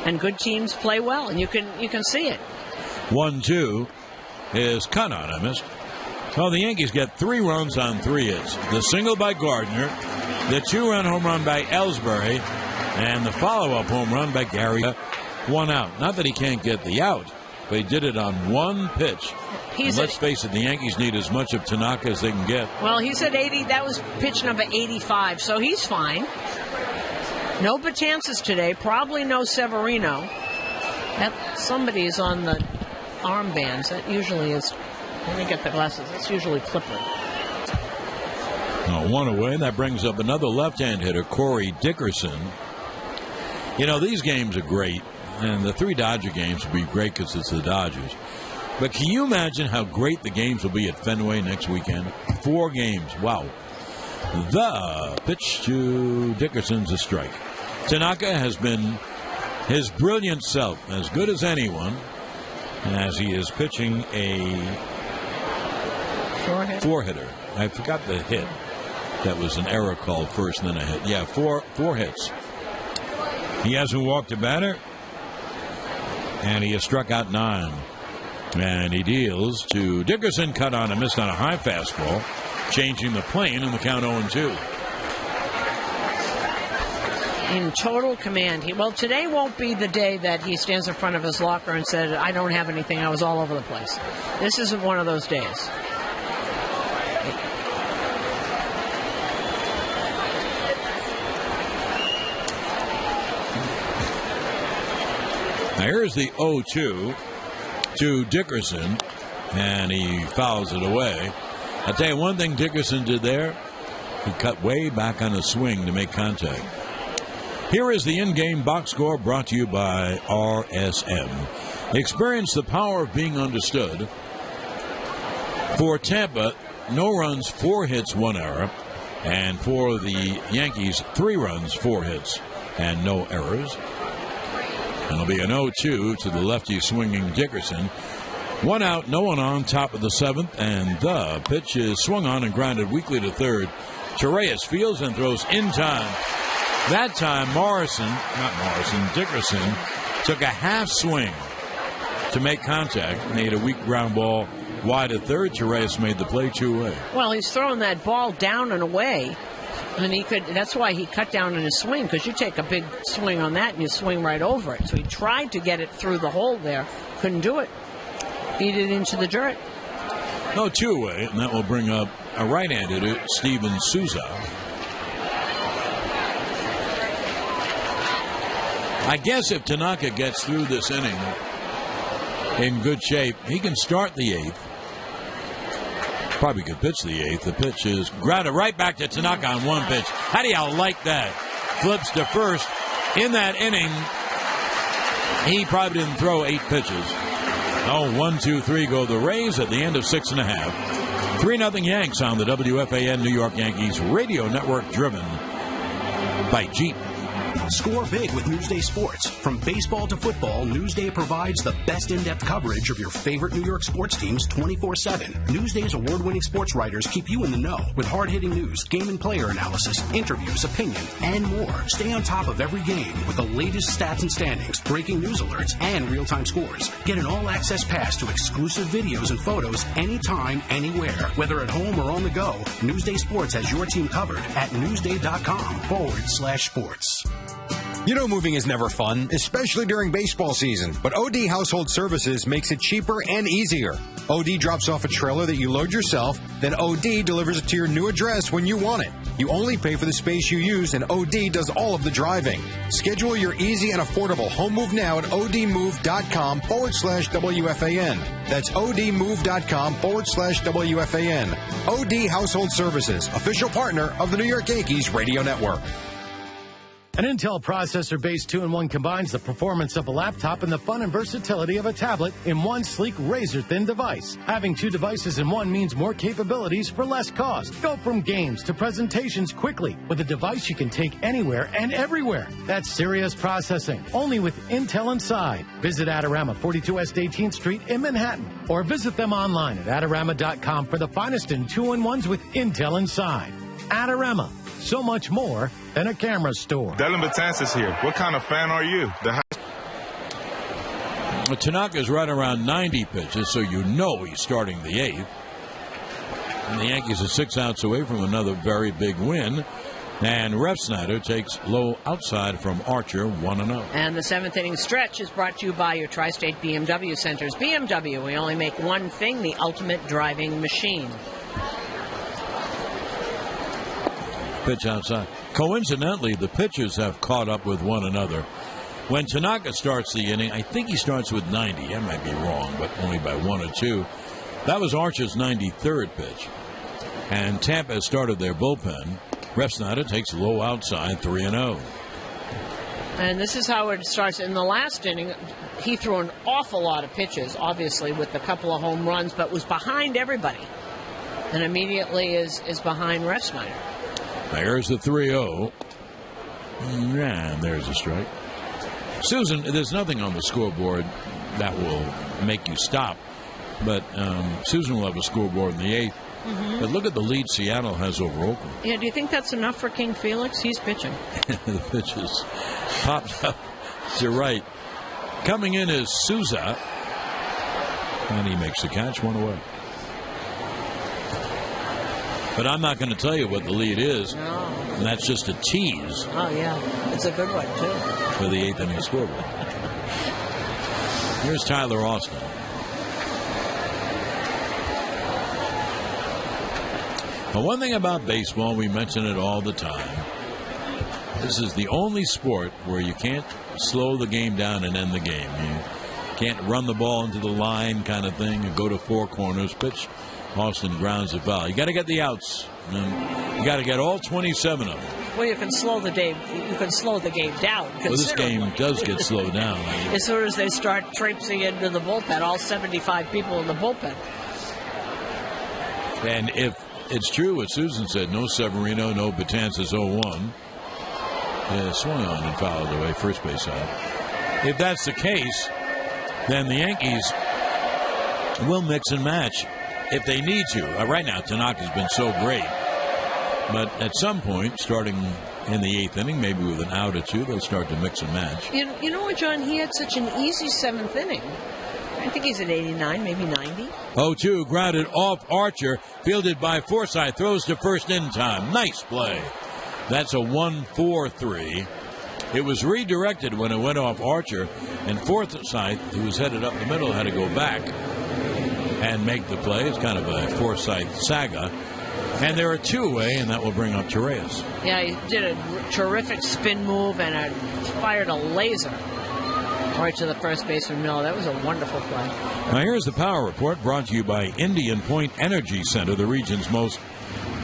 And good teams play well, and you can see it. 1-2 is cut on. I missed. Well, the Yankees get 3 runs on 3 hits. The single by Gardner, the 2-run home run by Ellsbury, and the follow-up home run by Gary. 1 out. Not that he can't get the out, but he did it on 1 pitch. And let's face it, the Yankees need as much of Tanaka as they can get. Well, he's at 80. That was pitch number 85, so he's fine. No Betances today. Probably no Severino. Somebody's on the armbands. That usually is. Let me get the glasses. That's usually Clipper. 1 away. That brings up another left-hand hitter, Corey Dickerson. These games are great. And the 3 Dodger games will be great because it's the Dodgers. But can you imagine how great the games will be at Fenway next weekend? 4 games. Wow. The pitch to Dickerson's a strike. Tanaka has been his brilliant self, as good as anyone, as he is pitching a 4-hitter. I forgot the hit. That was an error called first and then a hit. Yeah, 4 hits. He hasn't walked a batter. And he has struck out 9. And he deals to Dickerson, cut on and missed on a high fastball, changing the plane in the count 0-2. In total command. Today won't be the day that he stands in front of his locker and said, I don't have anything, I was all over the place. This isn't one of those days. Now here's the 0-2 to Dickerson, and he fouls it away. I'll tell you one thing Dickerson did there. He cut way back on the swing to make contact. Here is the in-game box score brought to you by RSM. Experience the power of being understood. For Tampa, no runs, 4 hits, 1 error. And for the Yankees, 3 runs, 4 hits, and no errors. And it'll be an 0-2 to the lefty swinging Dickerson. 1 out, no one on, top of the 7th, and the pitch is swung on and grounded weakly to third. Torreyes fields and throws in time. That time, Dickerson took a half swing to make contact, made a weak ground ball wide at third. Torreyes made the play 2-away. Well, he's throwing that ball down and away. And that's why he cut down in his swing, because you take a big swing on that and you swing right over it. So he tried to get it through the hole there. Couldn't do it. Beat it into the dirt. No, 2-away, and that will bring up a right-handed Steven Souza. I guess if Tanaka gets through this inning in good shape, he can start the 8th. Probably could pitch the 8th. The pitch is grounded right back to Tanaka on 1 pitch. How do y'all like that? Flips to first. In that inning, he probably didn't throw 8 pitches. 1, 2, 3 go the Rays at the end of 6.5. 3-0 Yanks on the WFAN New York Yankees radio network, driven by Jeep. Score big with Newsday Sports. From baseball to football, Newsday provides the best in-depth coverage of your favorite New York sports teams 24/7. Newsday's award-winning sports writers keep you in the know with hard-hitting news, game and player analysis, interviews, opinion, and more. Stay on top of every game with the latest stats and standings, breaking news alerts, and real-time scores. Get an all-access pass to exclusive videos and photos anytime, anywhere. Whether at home or on the go, Newsday Sports has your team covered at newsday.com/sports. You know moving is never fun, especially during baseball season, but OD Household Services makes it cheaper and easier. OD drops off a trailer that you load yourself, then OD delivers it to your new address when you want it. You only pay for the space you use, and OD does all of the driving. Schedule your easy and affordable home move now at odmove.com/WFAN. That's odmove.com/WFAN. OD Household Services, official partner of the New York Yankees Radio Network. An Intel processor-based 2-in-1 combines the performance of a laptop and the fun and versatility of a tablet in one sleek, razor-thin device. Having two devices in one means more capabilities for less cost. Go from games to presentations quickly with a device you can take anywhere and everywhere. That's serious processing, only with Intel inside. Visit Adorama, 42 West 18th Street in Manhattan, or visit them online at Adorama.com for the finest in 2-in-1s with Intel inside. Adorama. So much more than a camera store. Dylan Betances here. What kind of fan are you? Tanaka's right around 90 pitches, so you know he's starting the 8th. And the Yankees are 6 outs away from another very big win. And Refsnyder takes low outside from Archer, 1-0. And the 7th inning stretch is brought to you by your Tri-State BMW centers. BMW, we only make one thing, the ultimate driving machine. Pitch outside. Coincidentally, the pitchers have caught up with one another. When Tanaka starts the inning, I think he starts with 90. I might be wrong, but only by 1 or 2. That was Archer's 93rd pitch. And Tampa has started their bullpen. Refsnyder takes low outside, 3-0. And this is how it starts. In the last inning, he threw an awful lot of pitches, obviously, with a couple of home runs, but was behind everybody. And immediately is behind Refsnyder. There's the 3-0. And there's a strike. Susan, there's nothing on the scoreboard that will make you stop. But Susan will have a scoreboard in the 8th. Mm-hmm. But look at the lead Seattle has over Oakland. Yeah, do you think that's enough for King Felix? He's pitching. The pitch is popped up to right. Coming in is Souza. And he makes the catch, 1 away. But I'm not going to tell you what the lead is. No. And that's just a tease. Oh, yeah. It's a good one, too. For the 8th inning scoreboard. Here's Tyler Austin. Now, one thing about baseball, we mention it all the time. This is the only sport where you can't slow the game down and end the game. You can't run the ball into the line kind of thing and go to 4 corners, pitch. Austin grounds a foul. You got to get the outs. You got to get all 27 of them. Well, you can slow the game. You can slow the game down. Well, this game does get slowed down. As soon as they start traipsing into the bullpen, all 75 people in the bullpen. And if it's true what Susan said, no Severino, no Betances, 0-1. Swung on and fouled away, first base out. If that's the case, then the Yankees will mix and match. If they need to. Right now, Tanaka's been so great. But at some point, starting in the 8th inning, maybe with an out or 2, they'll start to mix and match. You know what, John? He had such an easy 7th inning. I think he's at 89, maybe 90. 0-2, grounded off Archer, fielded by Forsythe, throws to first in time. Nice play. That's a 1-4-3. It was redirected when it went off Archer, and Forsythe, who was headed up the middle, had to go back and make the play. It's kind of a Forsythe saga. And there are 2 away, and that will bring up Torres. Yeah, he did a terrific spin move and fired a laser right to the first baseman Miller. That was a wonderful play. Now here's the Power Report brought to you by Indian Point Energy Center, the region's most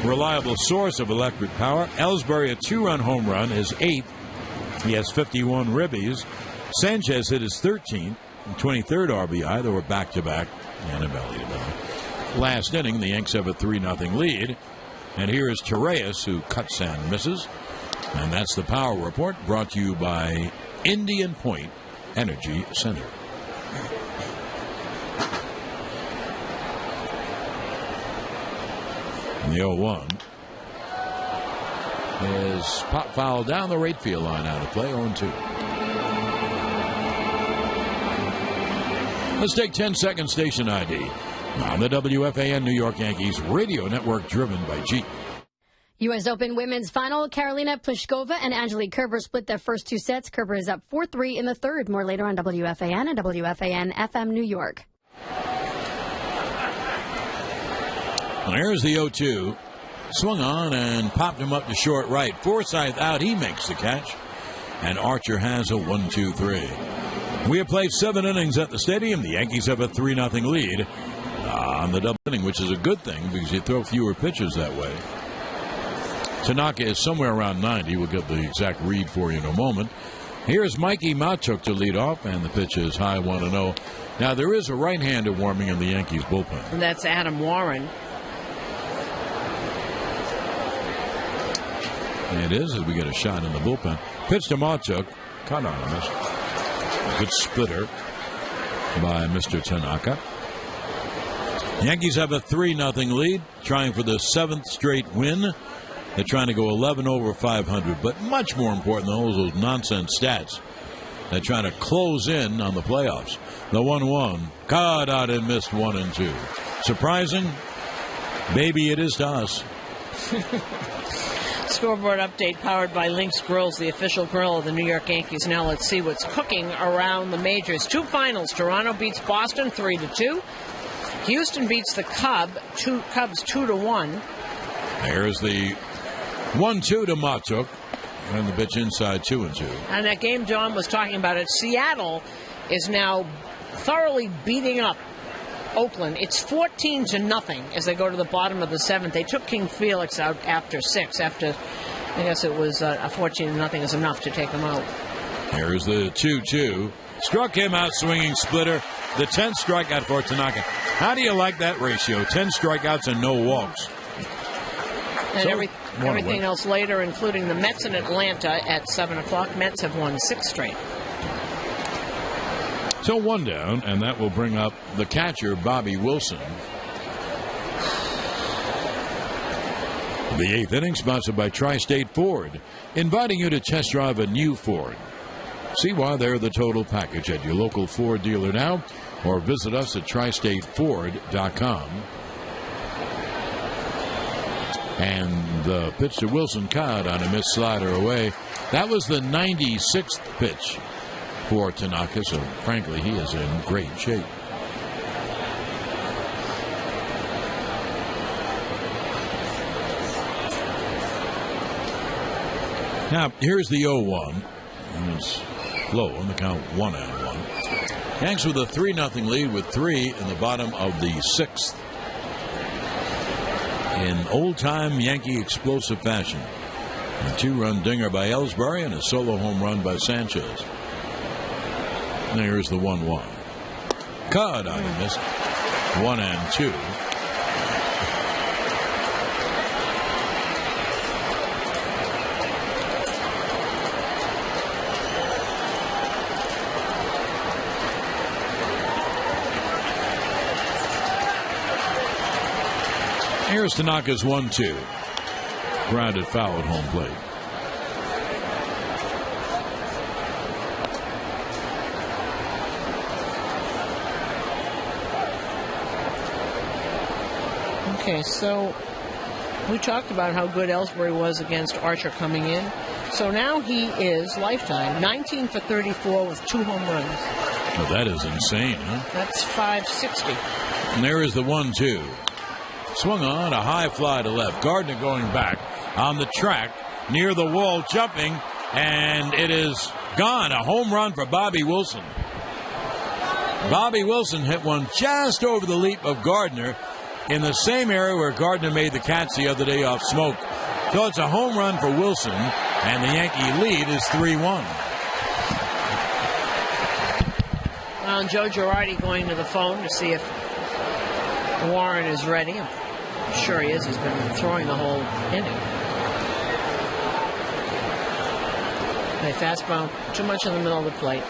reliable source of electric power. Ellsbury, a 2-run home run, is 8th. He has 51 ribbies. Sanchez hit his 13th, 23rd RBI. They were back-to-back. And a belly-to-belly. Last inning, the Yanks have a 3-0 lead. And here is Torres, who cuts and misses. And that's the Power Report, brought to you by Indian Point Energy Center. And the 0-1 is pop foul down the right field line, out of play, 0-2. Let's take 10-second station ID on the WFAN New York Yankees radio network, driven by Jeep. U.S. Open women's final, Karolina Pliskova and Angelique Kerber split their first 2 sets. Kerber is up 4-3 in the third. More later on WFAN and WFAN FM New York. And here's the 0-2. Swung on and popped him up to short right. Forsythe out. He makes the catch. And Archer has a 1-2-3. We have played 7 innings at the stadium. The Yankees have a 3-0 lead on the double inning, which is a good thing because you throw fewer pitches that way. Tanaka is somewhere around 90. We'll get the exact read for you in a moment. Here's Mikey Matuk to lead off, and the pitch is high 1-0. Now, there is a right-hander warming in the Yankees bullpen. And that's Adam Warren. And it is as we get a shot in the bullpen. Pitch to Matuk. Caught on a miss. A good splitter by Mr. Tanaka. Yankees have a 3-0 lead, trying for the 7th straight win. They're trying to go 11 over 500, but much more important than all those nonsense stats. They're trying to close in on the playoffs. The 1-1, caught out and missed 1 and 2. Surprising? Maybe it is to us. Scoreboard update powered by Lynx Grills, the official grill of the New York Yankees. Now let's see what's cooking around the majors. 2 finals. Toronto beats Boston 3-2. Houston beats the Cubs 2-1. There's the 1-2 to Matuk, and the pitch inside 2-2. And that game John was talking about it, Seattle is now thoroughly beating up Oakland. It's 14-0 as they go to the bottom of the 7th. They took King Felix out after 6. After, I guess it was a 14-0 is enough to take them out. Here's the 2-2. Struck him out swinging splitter. The 10th strikeout for Tanaka. How do you like that ratio? 10 strikeouts and no walks. And So, everything else later, including the Mets in Atlanta at 7 o'clock. Mets have won 6 straight. So 1 down, and that will bring up the catcher, Bobby Wilson. The 8th inning, sponsored by Tri-State Ford, inviting you to test drive a new Ford. See why they're the total package at your local Ford dealer now, or visit us at tristateford.com. And the pitch to Wilson, caught on a missed slider away. That was the 96th pitch for Tanaka, so frankly, he is in great shape. Now, here's the 0-1. It's low on the count, 1-1. Yanks with a 3-0 lead with 3 in the bottom of the 6th. In old-time Yankee explosive fashion. A 2-run dinger by Ellsbury and a solo home run by Sanchez. And here's the 1-1. Caught on a miss. 1-2. Here's Tanaka's 1-2. Grounded foul at home plate. Okay, so we talked about how good Ellsbury was against Archer coming in. So now he is lifetime 19 for 34 with 2 home runs. Well, that is insane, huh? That's 560. And there is the 1-2. Swung on, a high fly to left. Gardner going back on the track near the wall, jumping, and it is gone. A home run for Bobby Wilson. Bobby Wilson hit one just over the leap of Gardner in the same area where Gardner made the catch the other day off Smoke. So it's a home run for Wilson, and the Yankee lead is 3-1. Well, and Joe Girardi going to the phone to see if Warren is ready. I'm sure he is. He's been throwing the whole inning. They fastball too much in the middle of the plate.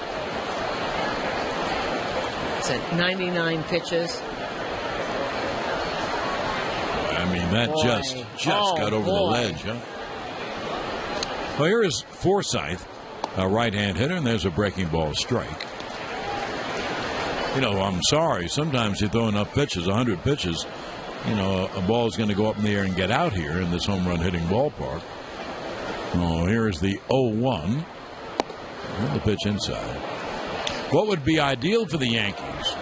It's at 99 pitches. I mean, that just got over the ledge, huh? Well, here is Forsythe, a right-hand hitter, and there's a breaking ball strike. You know, I'm sorry. Sometimes you throw enough pitches, 100 pitches, a ball is going to go up in the air and get out here in this home run hitting ballpark. Oh, here's the 0-1. The pitch inside. What would be ideal for the Yankees?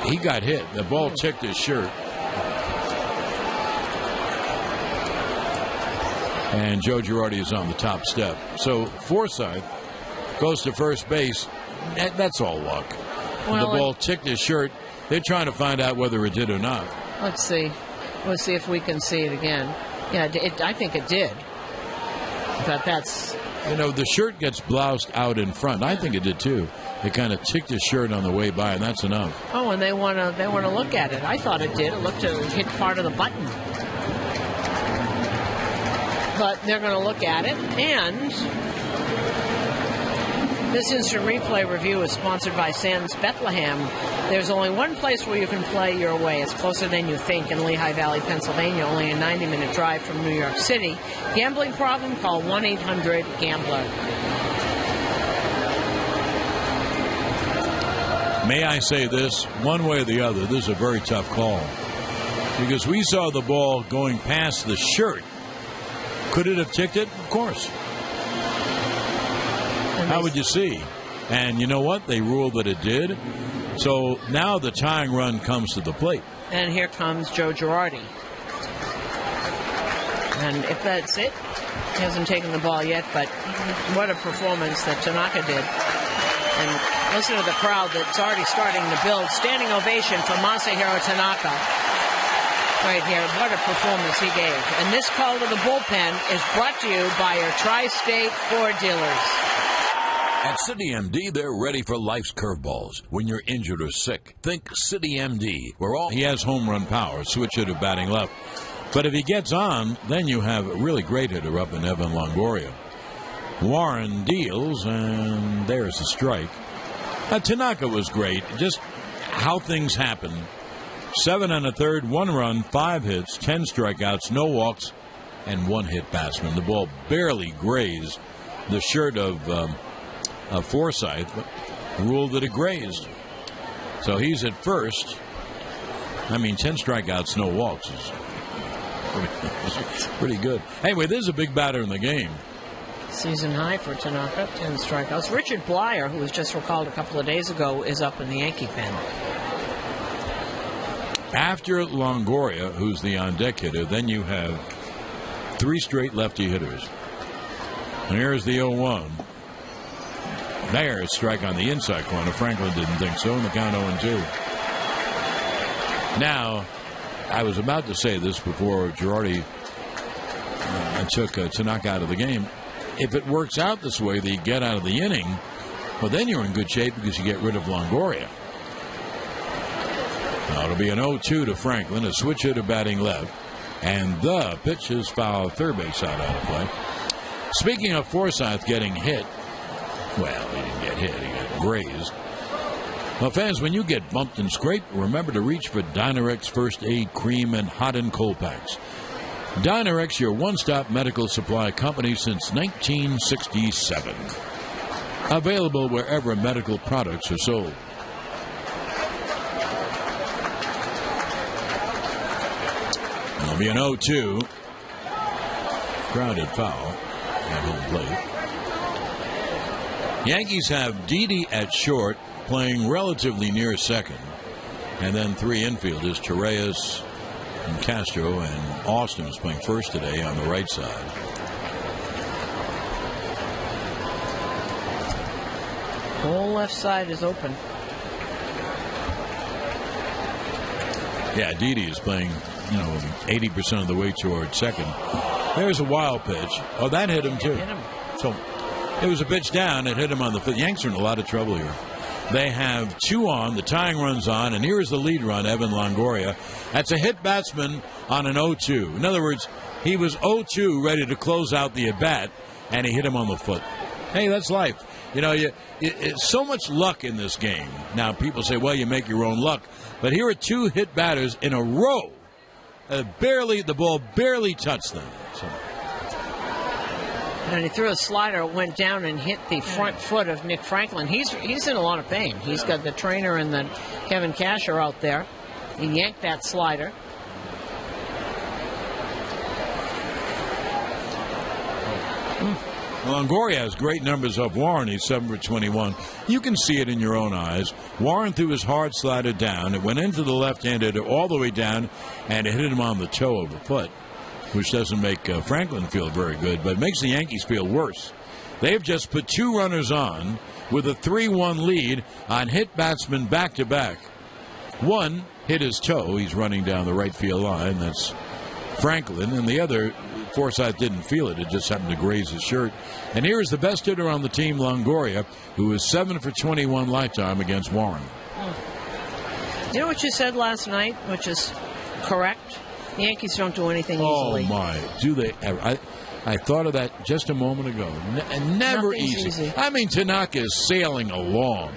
He got hit. The ball ticked his shirt. And Joe Girardi is on the top step. So Forsythe goes to first base. That's all luck. Well, the ball ticked his shirt. They're trying to find out whether it did or not. Let's see. Let's see if we can see it again. Yeah, I think it did. But that's... the shirt gets bloused out in front. I think it did, too. It kind of ticked his shirt on the way by, and that's enough. Oh, and they want to look at it. I thought it did. It looked to hit part of the button. But they're going to look at it, and this instant replay review is sponsored by Sands Bethlehem. There's only one place where you can play your way. It's closer than you think in Lehigh Valley, Pennsylvania, only a 90-minute drive from New York City. Gambling problem? Call 1-800-GAMBLER. May I say this? One way or the other, this is a very tough call. Because we saw the ball going past the shirt. Could it have ticked it? Of course. How would you see? And you know what? They ruled that it did. So now the tying run comes to the plate. And here comes Joe Girardi. And if that's it, he hasn't taken the ball yet, but what a performance that Tanaka did. And listen to the crowd that's already starting to build. Standing ovation for Masahiro Tanaka. Right here, what a performance he gave. And this call to the bullpen is brought to you by your Tri-State Ford dealers. At City MD, they're ready for life's curveballs. When you're injured or sick, think City MD. He has home run power, switch hitter batting left. But if he gets on, then you have a really great hitter up in Evan Longoria. Warren deals, and there's the strike. Tanaka was great. Just how things happen. 7 1/3, 1 run, 5 hits, 10 strikeouts, no walks, and 1 hit batsman. The ball barely grazed the shirt of Forsythe, but ruled that it grazed. So he's at first. 10 strikeouts, no walks is pretty good. Anyway, this is a big batter in the game. Season high for Tanaka, 10 strikeouts. Richard Blyer, who was just recalled a couple of days ago, is up in the Yankee pen. After Longoria, who's the on-deck hitter, then you have 3 straight lefty hitters. And here's the 0-1. There's a strike on the inside corner. Franklin didn't think so, and the count 0-2. Now, I was about to say this before Girardi took Tanaka out of the game. If it works out this way, that you get out of the inning, well, then you're in good shape because you get rid of Longoria. Now it'll be an 0-2 to Franklin, a switch hitter batting left, and the pitch is foul, third base side out of play. Speaking of Forsythe getting hit, well, he didn't get hit, he got grazed. Well, fans, when you get bumped and scraped, remember to reach for Dynarex First Aid Cream and Hot and Cold Packs. Dynarex, your one-stop medical supply company since 1967. Available wherever medical products are sold. It'll be an 0-2. Grounded foul at home plate. Yankees have Didi at short, playing relatively near second. And then 3 infielders, Torreyes and Castro, and Austin is playing first today on the right side. Whole left side is open. Yeah, Didi is playing, 80% of the way toward second. There's a wild pitch. Oh, that hit him too. Hit him. So it was a pitch down. It hit him on the foot. Yanks are in a lot of trouble here. They have 2 on. The tying run's on. And here is the lead run, Evan Longoria. That's a hit batsman on an 0-2. In other words, he was 0-2 ready to close out the at-bat, and he hit him on the foot. Hey, that's life. It's so much luck in this game. Now, people say, well, you make your own luck. But here are 2 hit batters in a row. The ball barely touched them. So. And he threw a slider, went down and hit the front foot of Nick Franklin. He's in a lot of pain. He's got the trainer and the Kevin Cash are out there. He yanked that slider. Longoria has great numbers off Warren. He's 7 for 21. You can see it in your own eyes. Warren threw his hard slider down. It went into the left-handed all the way down, and it hit him on the toe of the foot, which doesn't make Franklin feel very good, but makes the Yankees feel worse. They've just put 2 runners on with a 3-1 lead on hit batsmen back-to-back. One hit his toe. He's running down the right field line. That's Franklin. And the other, Forsythe didn't feel it. It just happened to graze his shirt. And here is the best hitter on the team, Longoria, who is 7 for 21 lifetime against Warren. You know what you said last night, which is correct? The Yankees don't do anything easily. Oh, my. Do they ever? I thought of that just a moment ago. Never easy. I mean, Tanaka is sailing along.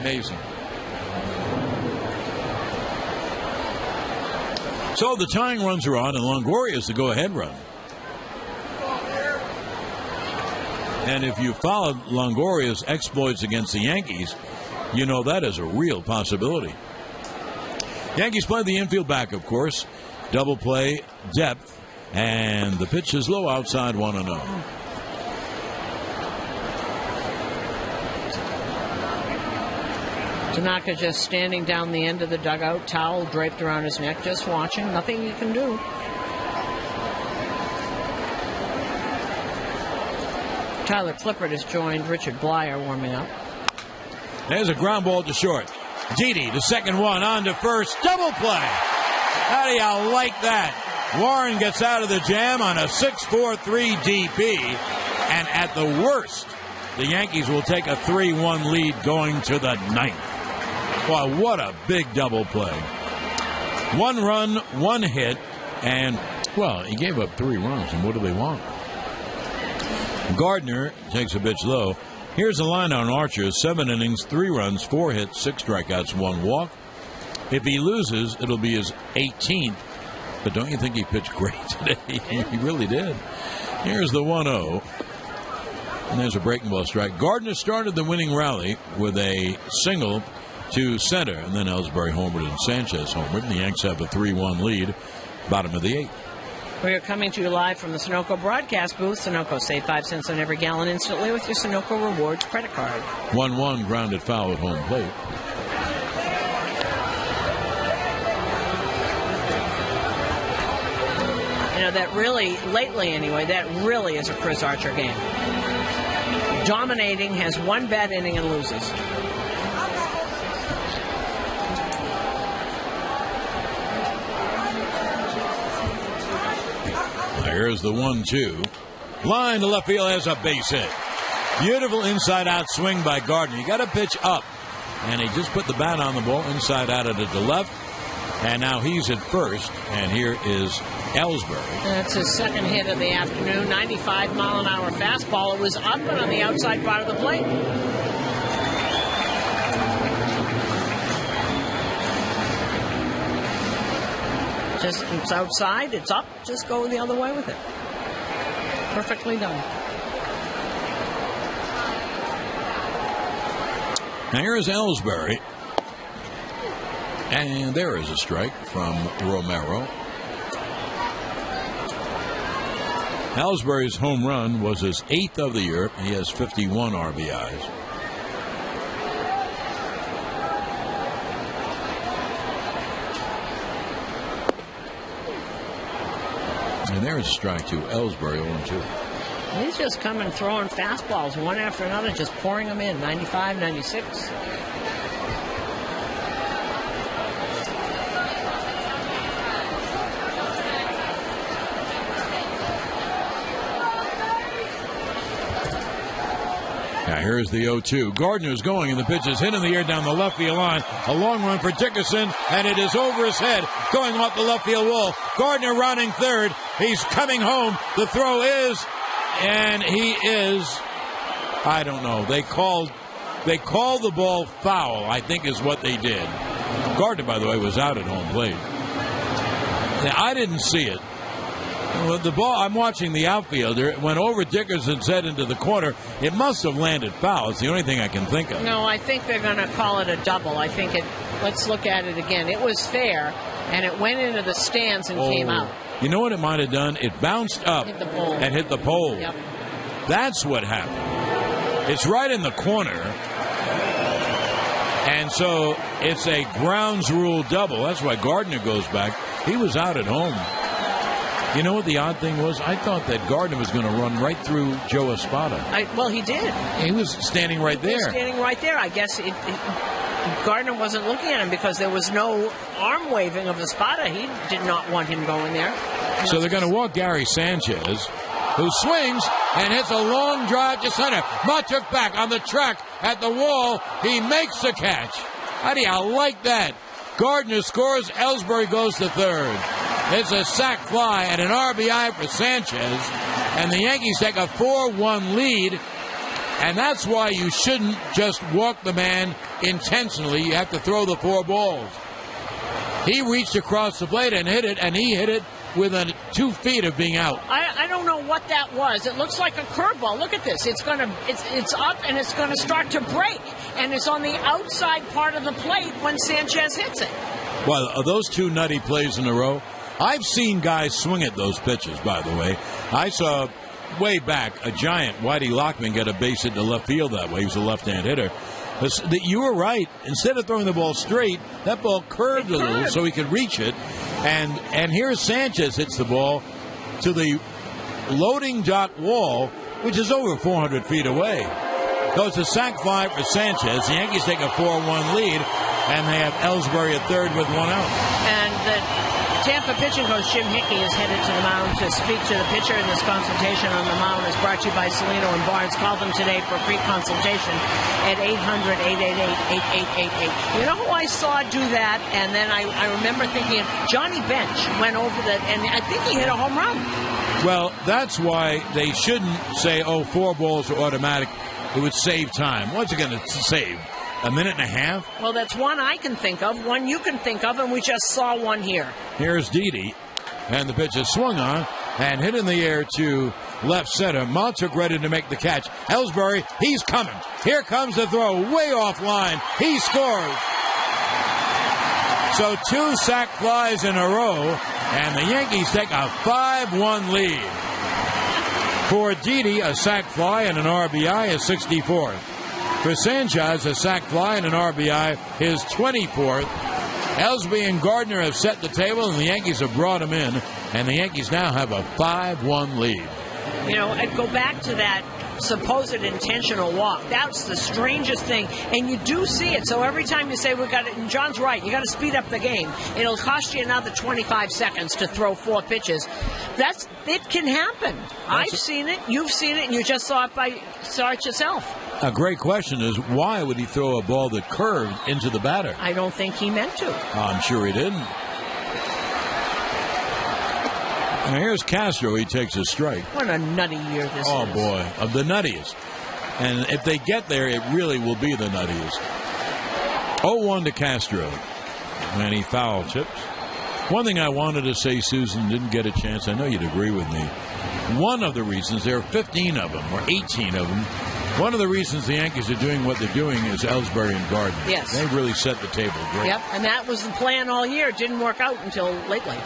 Amazing. So the tying runs are on, and Longoria is the go-ahead run. And if you followed Longoria's exploits against the Yankees, you know that is a real possibility. Yankees play the infield back, of course. Double play, depth, and the pitch is low outside 1-0. Tanaka just standing down the end of the dugout, towel draped around his neck, just watching. Nothing he can do. Tyler Clippard has joined Richard Blyer warming up. There's a ground ball to short. Didi, the second one, on to first. Double play. How do you like that? Warren gets out of the jam on a 6-4-3 DP. And at the worst, the Yankees will take a 3-1 lead going to the ninth. Wow, what a big double play. 1 run, 1 hit, and, well, he gave up 3 runs, and what do they want? Gardner takes a pitch low. Here's the line on Archer. 7 innings, 3 runs, 4 hits, 6 strikeouts, 1 walk. If he loses, it'll be his 18th. But don't you think he pitched great today? He really did. Here's the 1-0. And there's a breaking ball strike. Gardner started the winning rally with a single to center. And then Ellsbury homered and Sanchez homered. And the Yanks have a 3-1 lead. Bottom of the 8th. We are coming to you live from the Sunoco broadcast booth. Sunoco, save 5 cents on every gallon instantly with your Sunoco Rewards credit card. 1-1 grounded foul at home plate. You know, that really, lately anyway, that really is a Chris Archer game. Dominating, has 1 bad inning and loses. Here's the 1-2. Line to left field has a base hit. Beautiful inside-out swing by Gardner. You got to pitch up. And he just put the bat on the ball, inside out at the left. And now he's at first. And here is Ellsbury. That's his second hit of the afternoon. 95-mile-an-hour fastball. It was up and on the outside part of the plate. Just, it's outside, it's up, just go the other way with it. Perfectly done. Now here is Ellsbury. And there is a strike from Romero. Ellsbury's home run was his 8th of the year. He has 51 RBIs. And there's a strike to Ellsbury, 0-2. He's just coming throwing fastballs one after another, just pouring them in. 95, 96. Now here's the 0-2. Gardner's going, and the pitch is hit in the air down the left field line. A long run for Dickerson, and it is over his head, going off the left field wall. Gardner rounding third. He's coming home. The throw is, and he is, I don't know. They called the ball foul, I think is what they did. Gardner, by the way, was out at home plate. Now, I didn't see it. Well, the ball, I'm watching the outfielder. It went over Dickerson's head into the corner. It must have landed foul. It's the only thing I can think of. No, I think they're going to call it a double. I think Let's look at it again. It was fair, and it went into the stands and came out. You know what it might have done? It bounced up and hit the pole. Yep. That's what happened. It's right in the corner. And so it's a grounds rule double. That's why Gardner goes back. He was out at home. You know what the odd thing was? I thought that Gardner was going to run right through Joe Espada. Well, he did. He was standing right there. He was standing right there. I guess Gardner wasn't looking at him because there was no arm waving of Espada. He did not want him going there. So they're going to walk Gary Sanchez, who swings and hits a long drive to center. Matuk back on the track at the wall. He makes the catch. How do you like that? Gardner scores. Ellsbury goes to third. It's a sac fly and an RBI for Sanchez. And the Yankees take a 4-1 lead. And that's why you shouldn't just walk the man intentionally. You have to throw the 4 balls. He reached across the plate and hit it, and he hit it within 2 feet of being out. I don't know what that was. It looks like a curveball. Look at this. It's up and it's gonna start to break, and it's on the outside part of the plate when Sanchez hits it. Well, are those 2 nutty plays in a row? I've seen guys swing at those pitches, by the way. I saw way back a giant Whitey Lockman get a base hit to left field that way. He was a left-hand hitter. You were right. Instead of throwing the ball straight, that ball curved a little so he could reach it. And here's Sanchez hits the ball to the loading dock wall, which is over 400 feet away. Goes to sac fly for Sanchez. The Yankees take a 4-1 lead, and they have Ellsbury at third with 1 out. And the Tampa pitching coach Jim Hickey is headed to the mound to speak to the pitcher, and this consultation on the mound is brought to you by Salino and Barnes. Call them today for a free consultation at 800-888-8888. You know who I saw do that? And then I remember thinking Johnny Bench went over that, and I think he hit a home run. Well, that's why they shouldn't say, 4 balls are automatic. It would save time. What's it going to save? A minute and a half? Well, that's one I can think of, one you can think of, and we just saw one here. Here's Didi, and the pitch is swung on and hit in the air to left center. Montuk ready to make the catch. Ellsbury, he's coming. Here comes the throw, way off line. He scores. So 2 sac flies in a row, and the Yankees take a 5-1 lead. For Didi, a sac fly and an RBI is 64th. For Sanchez, a sac fly and an RBI, his 24th. Ellsbury and Gardner have set the table, and the Yankees have brought him in, and the Yankees now have a 5-1 lead. You know, I'd go back to that supposed intentional walk. That's the strangest thing, and you do see it. So every time you say we got it, and John's right, you got to speed up the game. It'll cost you another 25 seconds to throw 4 pitches. It can happen. I've seen it, you've seen it, and you just saw it yourself. A great question is, why would he throw a ball that curved into the batter? I don't think he meant to. I'm sure he didn't. And here's Castro. He takes a strike. What a nutty year this is. Oh, boy. Of the nuttiest. And if they get there, it really will be the nuttiest. 0-1 to Castro. And he foul chips. One thing I wanted to say, Susan, didn't get a chance. I know you'd agree with me. One of the reasons, there are 15 of them, or 18 of them, one of the reasons the Yankees are doing what they're doing is Ellsbury and Gardner. Yes. They really set the table great. Yep, and that was the plan all year. It didn't work out until lately.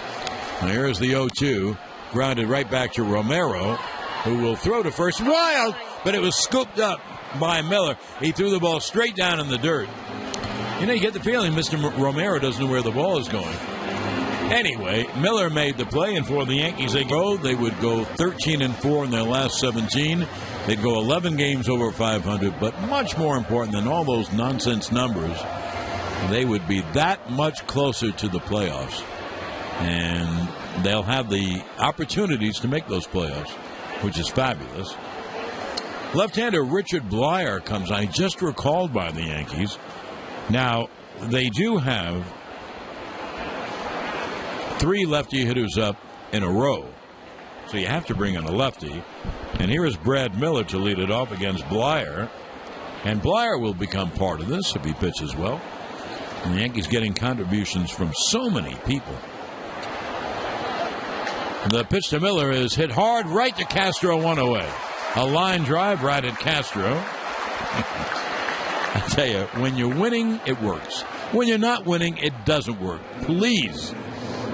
Now here's the 0-2, grounded right back to Romero, who will throw to first. Wild, but it was scooped up by Miller. He threw the ball straight down in the dirt. You know, you get the feeling Mr. Romero doesn't know where the ball is going. Anyway, Miller made the play, and for the Yankees, they would go 13-4 in their last 17. They'd go 11 games over 500, but much more important than all those nonsense numbers, they would be that much closer to the playoffs. And they'll have the opportunities to make those playoffs, which is fabulous. Left-hander Richard Blyer comes on. He just recalled by the Yankees. Now, they do have 3 lefty hitters up in a row. So you have to bring in a lefty. And here is Brad Miller to lead it off against Blyer. And Blyer will become part of this if he pitches well. And the Yankees getting contributions from so many people. The pitch to Miller is hit hard right to Castro, 1 away. A line drive right at Castro. I tell you, when you're winning, it works. When you're not winning, it doesn't work. Please.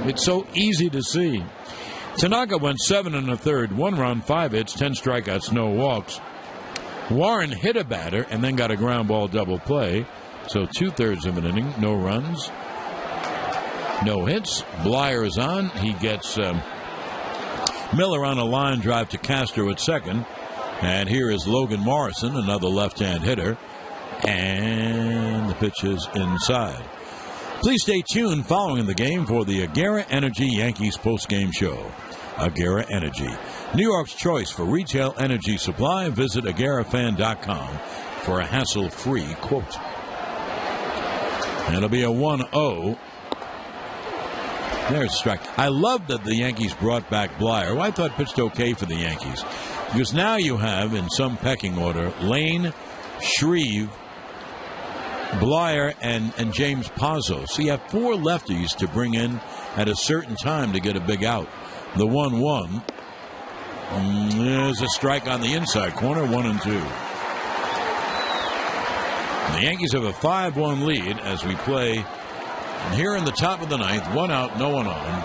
It's so easy to see. Tanaka went 7 1/3, 1 run, 5 hits, 10 strikeouts, no walks. Warren hit a batter and then got a ground ball double play. So 2/3 of an inning, no runs, no hits. Blyer is on. He gets Miller on a line drive to Castro at second. And here is Logan Morrison, another left-hand hitter. And the pitch is inside. Please stay tuned following the game for the Agera Energy Yankees postgame show. Agera Energy, New York's choice for retail energy supply. Visit agerafan.com for a hassle-free quote. And it'll be a 1-0. There's a strike. I love that the Yankees brought back Blyer, who I thought pitched okay for the Yankees. Because now you have, in some pecking order, Lane, Shreve, Blyer, and James Pazzo. So you have 4 lefties to bring in at a certain time to get a big out. The 1-1. There's a strike on the inside corner, 1-2. The Yankees have a 5-1 lead as we play here in the top of the ninth. 1 out, no one on.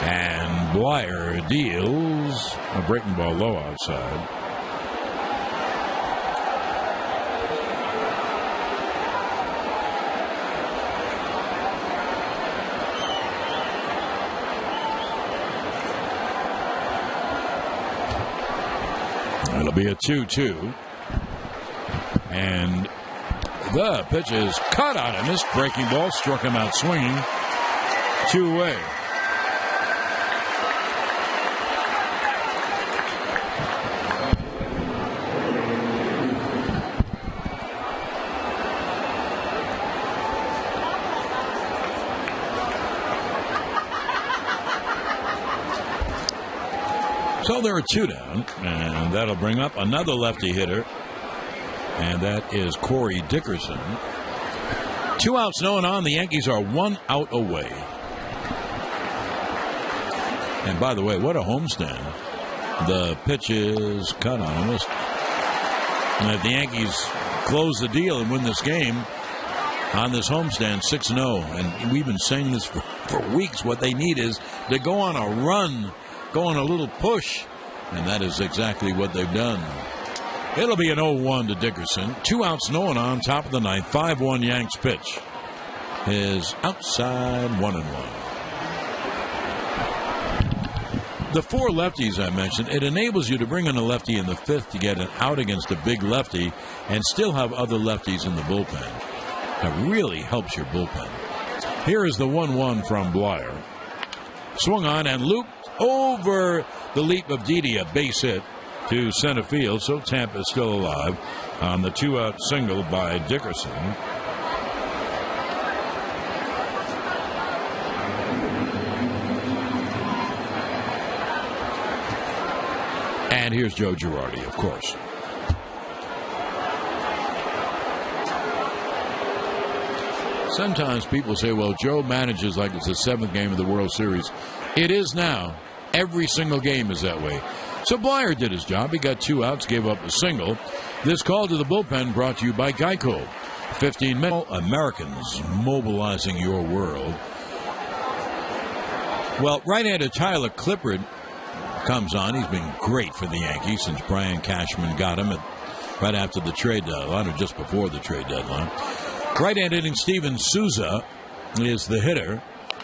And Blyer deals a breaking ball low outside. It'll be a 2-2. And the pitch is cut on him. This breaking ball struck him out swinging. 2-away. So there are 2 down, and that'll bring up another lefty hitter, and that is Corey Dickerson. 2 outs, no one on. The Yankees are 1 out away. And by the way, what a homestand. The pitch is cut on him. And if the Yankees close the deal and win this game on this homestand 6-0, and we've been saying this for weeks, what they need is to go on a run, go on a little push, and that is exactly what they've done. It'll be an 0-1 to Dickerson. 2 outs, no one on, top of the ninth. 5-1 Yanks pitch is outside, 1-1. The 4 lefties I mentioned, it enables you to bring in a lefty in the 5th to get an out against a big lefty and still have other lefties in the bullpen. That really helps your bullpen. Here is the 1-1 from Blyer. Swung on and looped over the leap of Didi, a base hit to center field. So Tampa is still alive on the 2-out single by Dickerson. And here's Joe Girardi, of course. Sometimes people say, well, Joe manages like it's the 7th game of the World Series. It is now. Every single game is that way. So Blyer did his job. He got 2 outs, gave up a single. This call to the bullpen brought to you by Geico. 15 minutes. Americans mobilizing your world. Well, right-hander Tyler Clippard comes on. He's been great for the Yankees since Brian Cashman got him right after the trade deadline, or just before the trade deadline. Right-hand hitting Steven Souza is the hitter,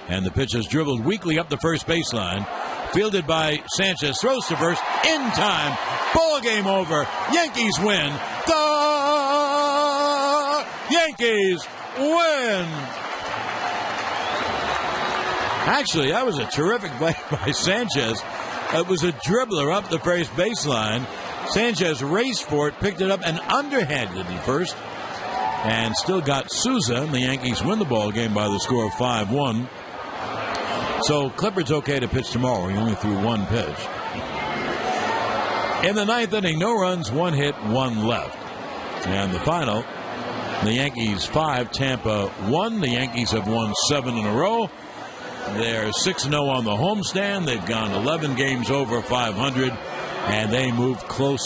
and the pitch is dribbled weakly up the first baseline. Fielded by Sanchez, throws to first, in time. Ball game over. Yankees win. The Yankees win. Actually, that was a terrific play by Sanchez. It was a dribbler up the first baseline. Sanchez raced for it, picked it up, and underhanded it first. And still got Souza, and the Yankees win the ball game by the score of 5-1. So Clippard's okay to pitch tomorrow. He only threw 1 pitch. In the 9th inning, no runs, 1 hit, 1 left. And the final, the Yankees 5, Tampa 1. The Yankees have won 7 in a row. They're 6-0 on the homestand. They've gone 11 games over 500. and they move closer.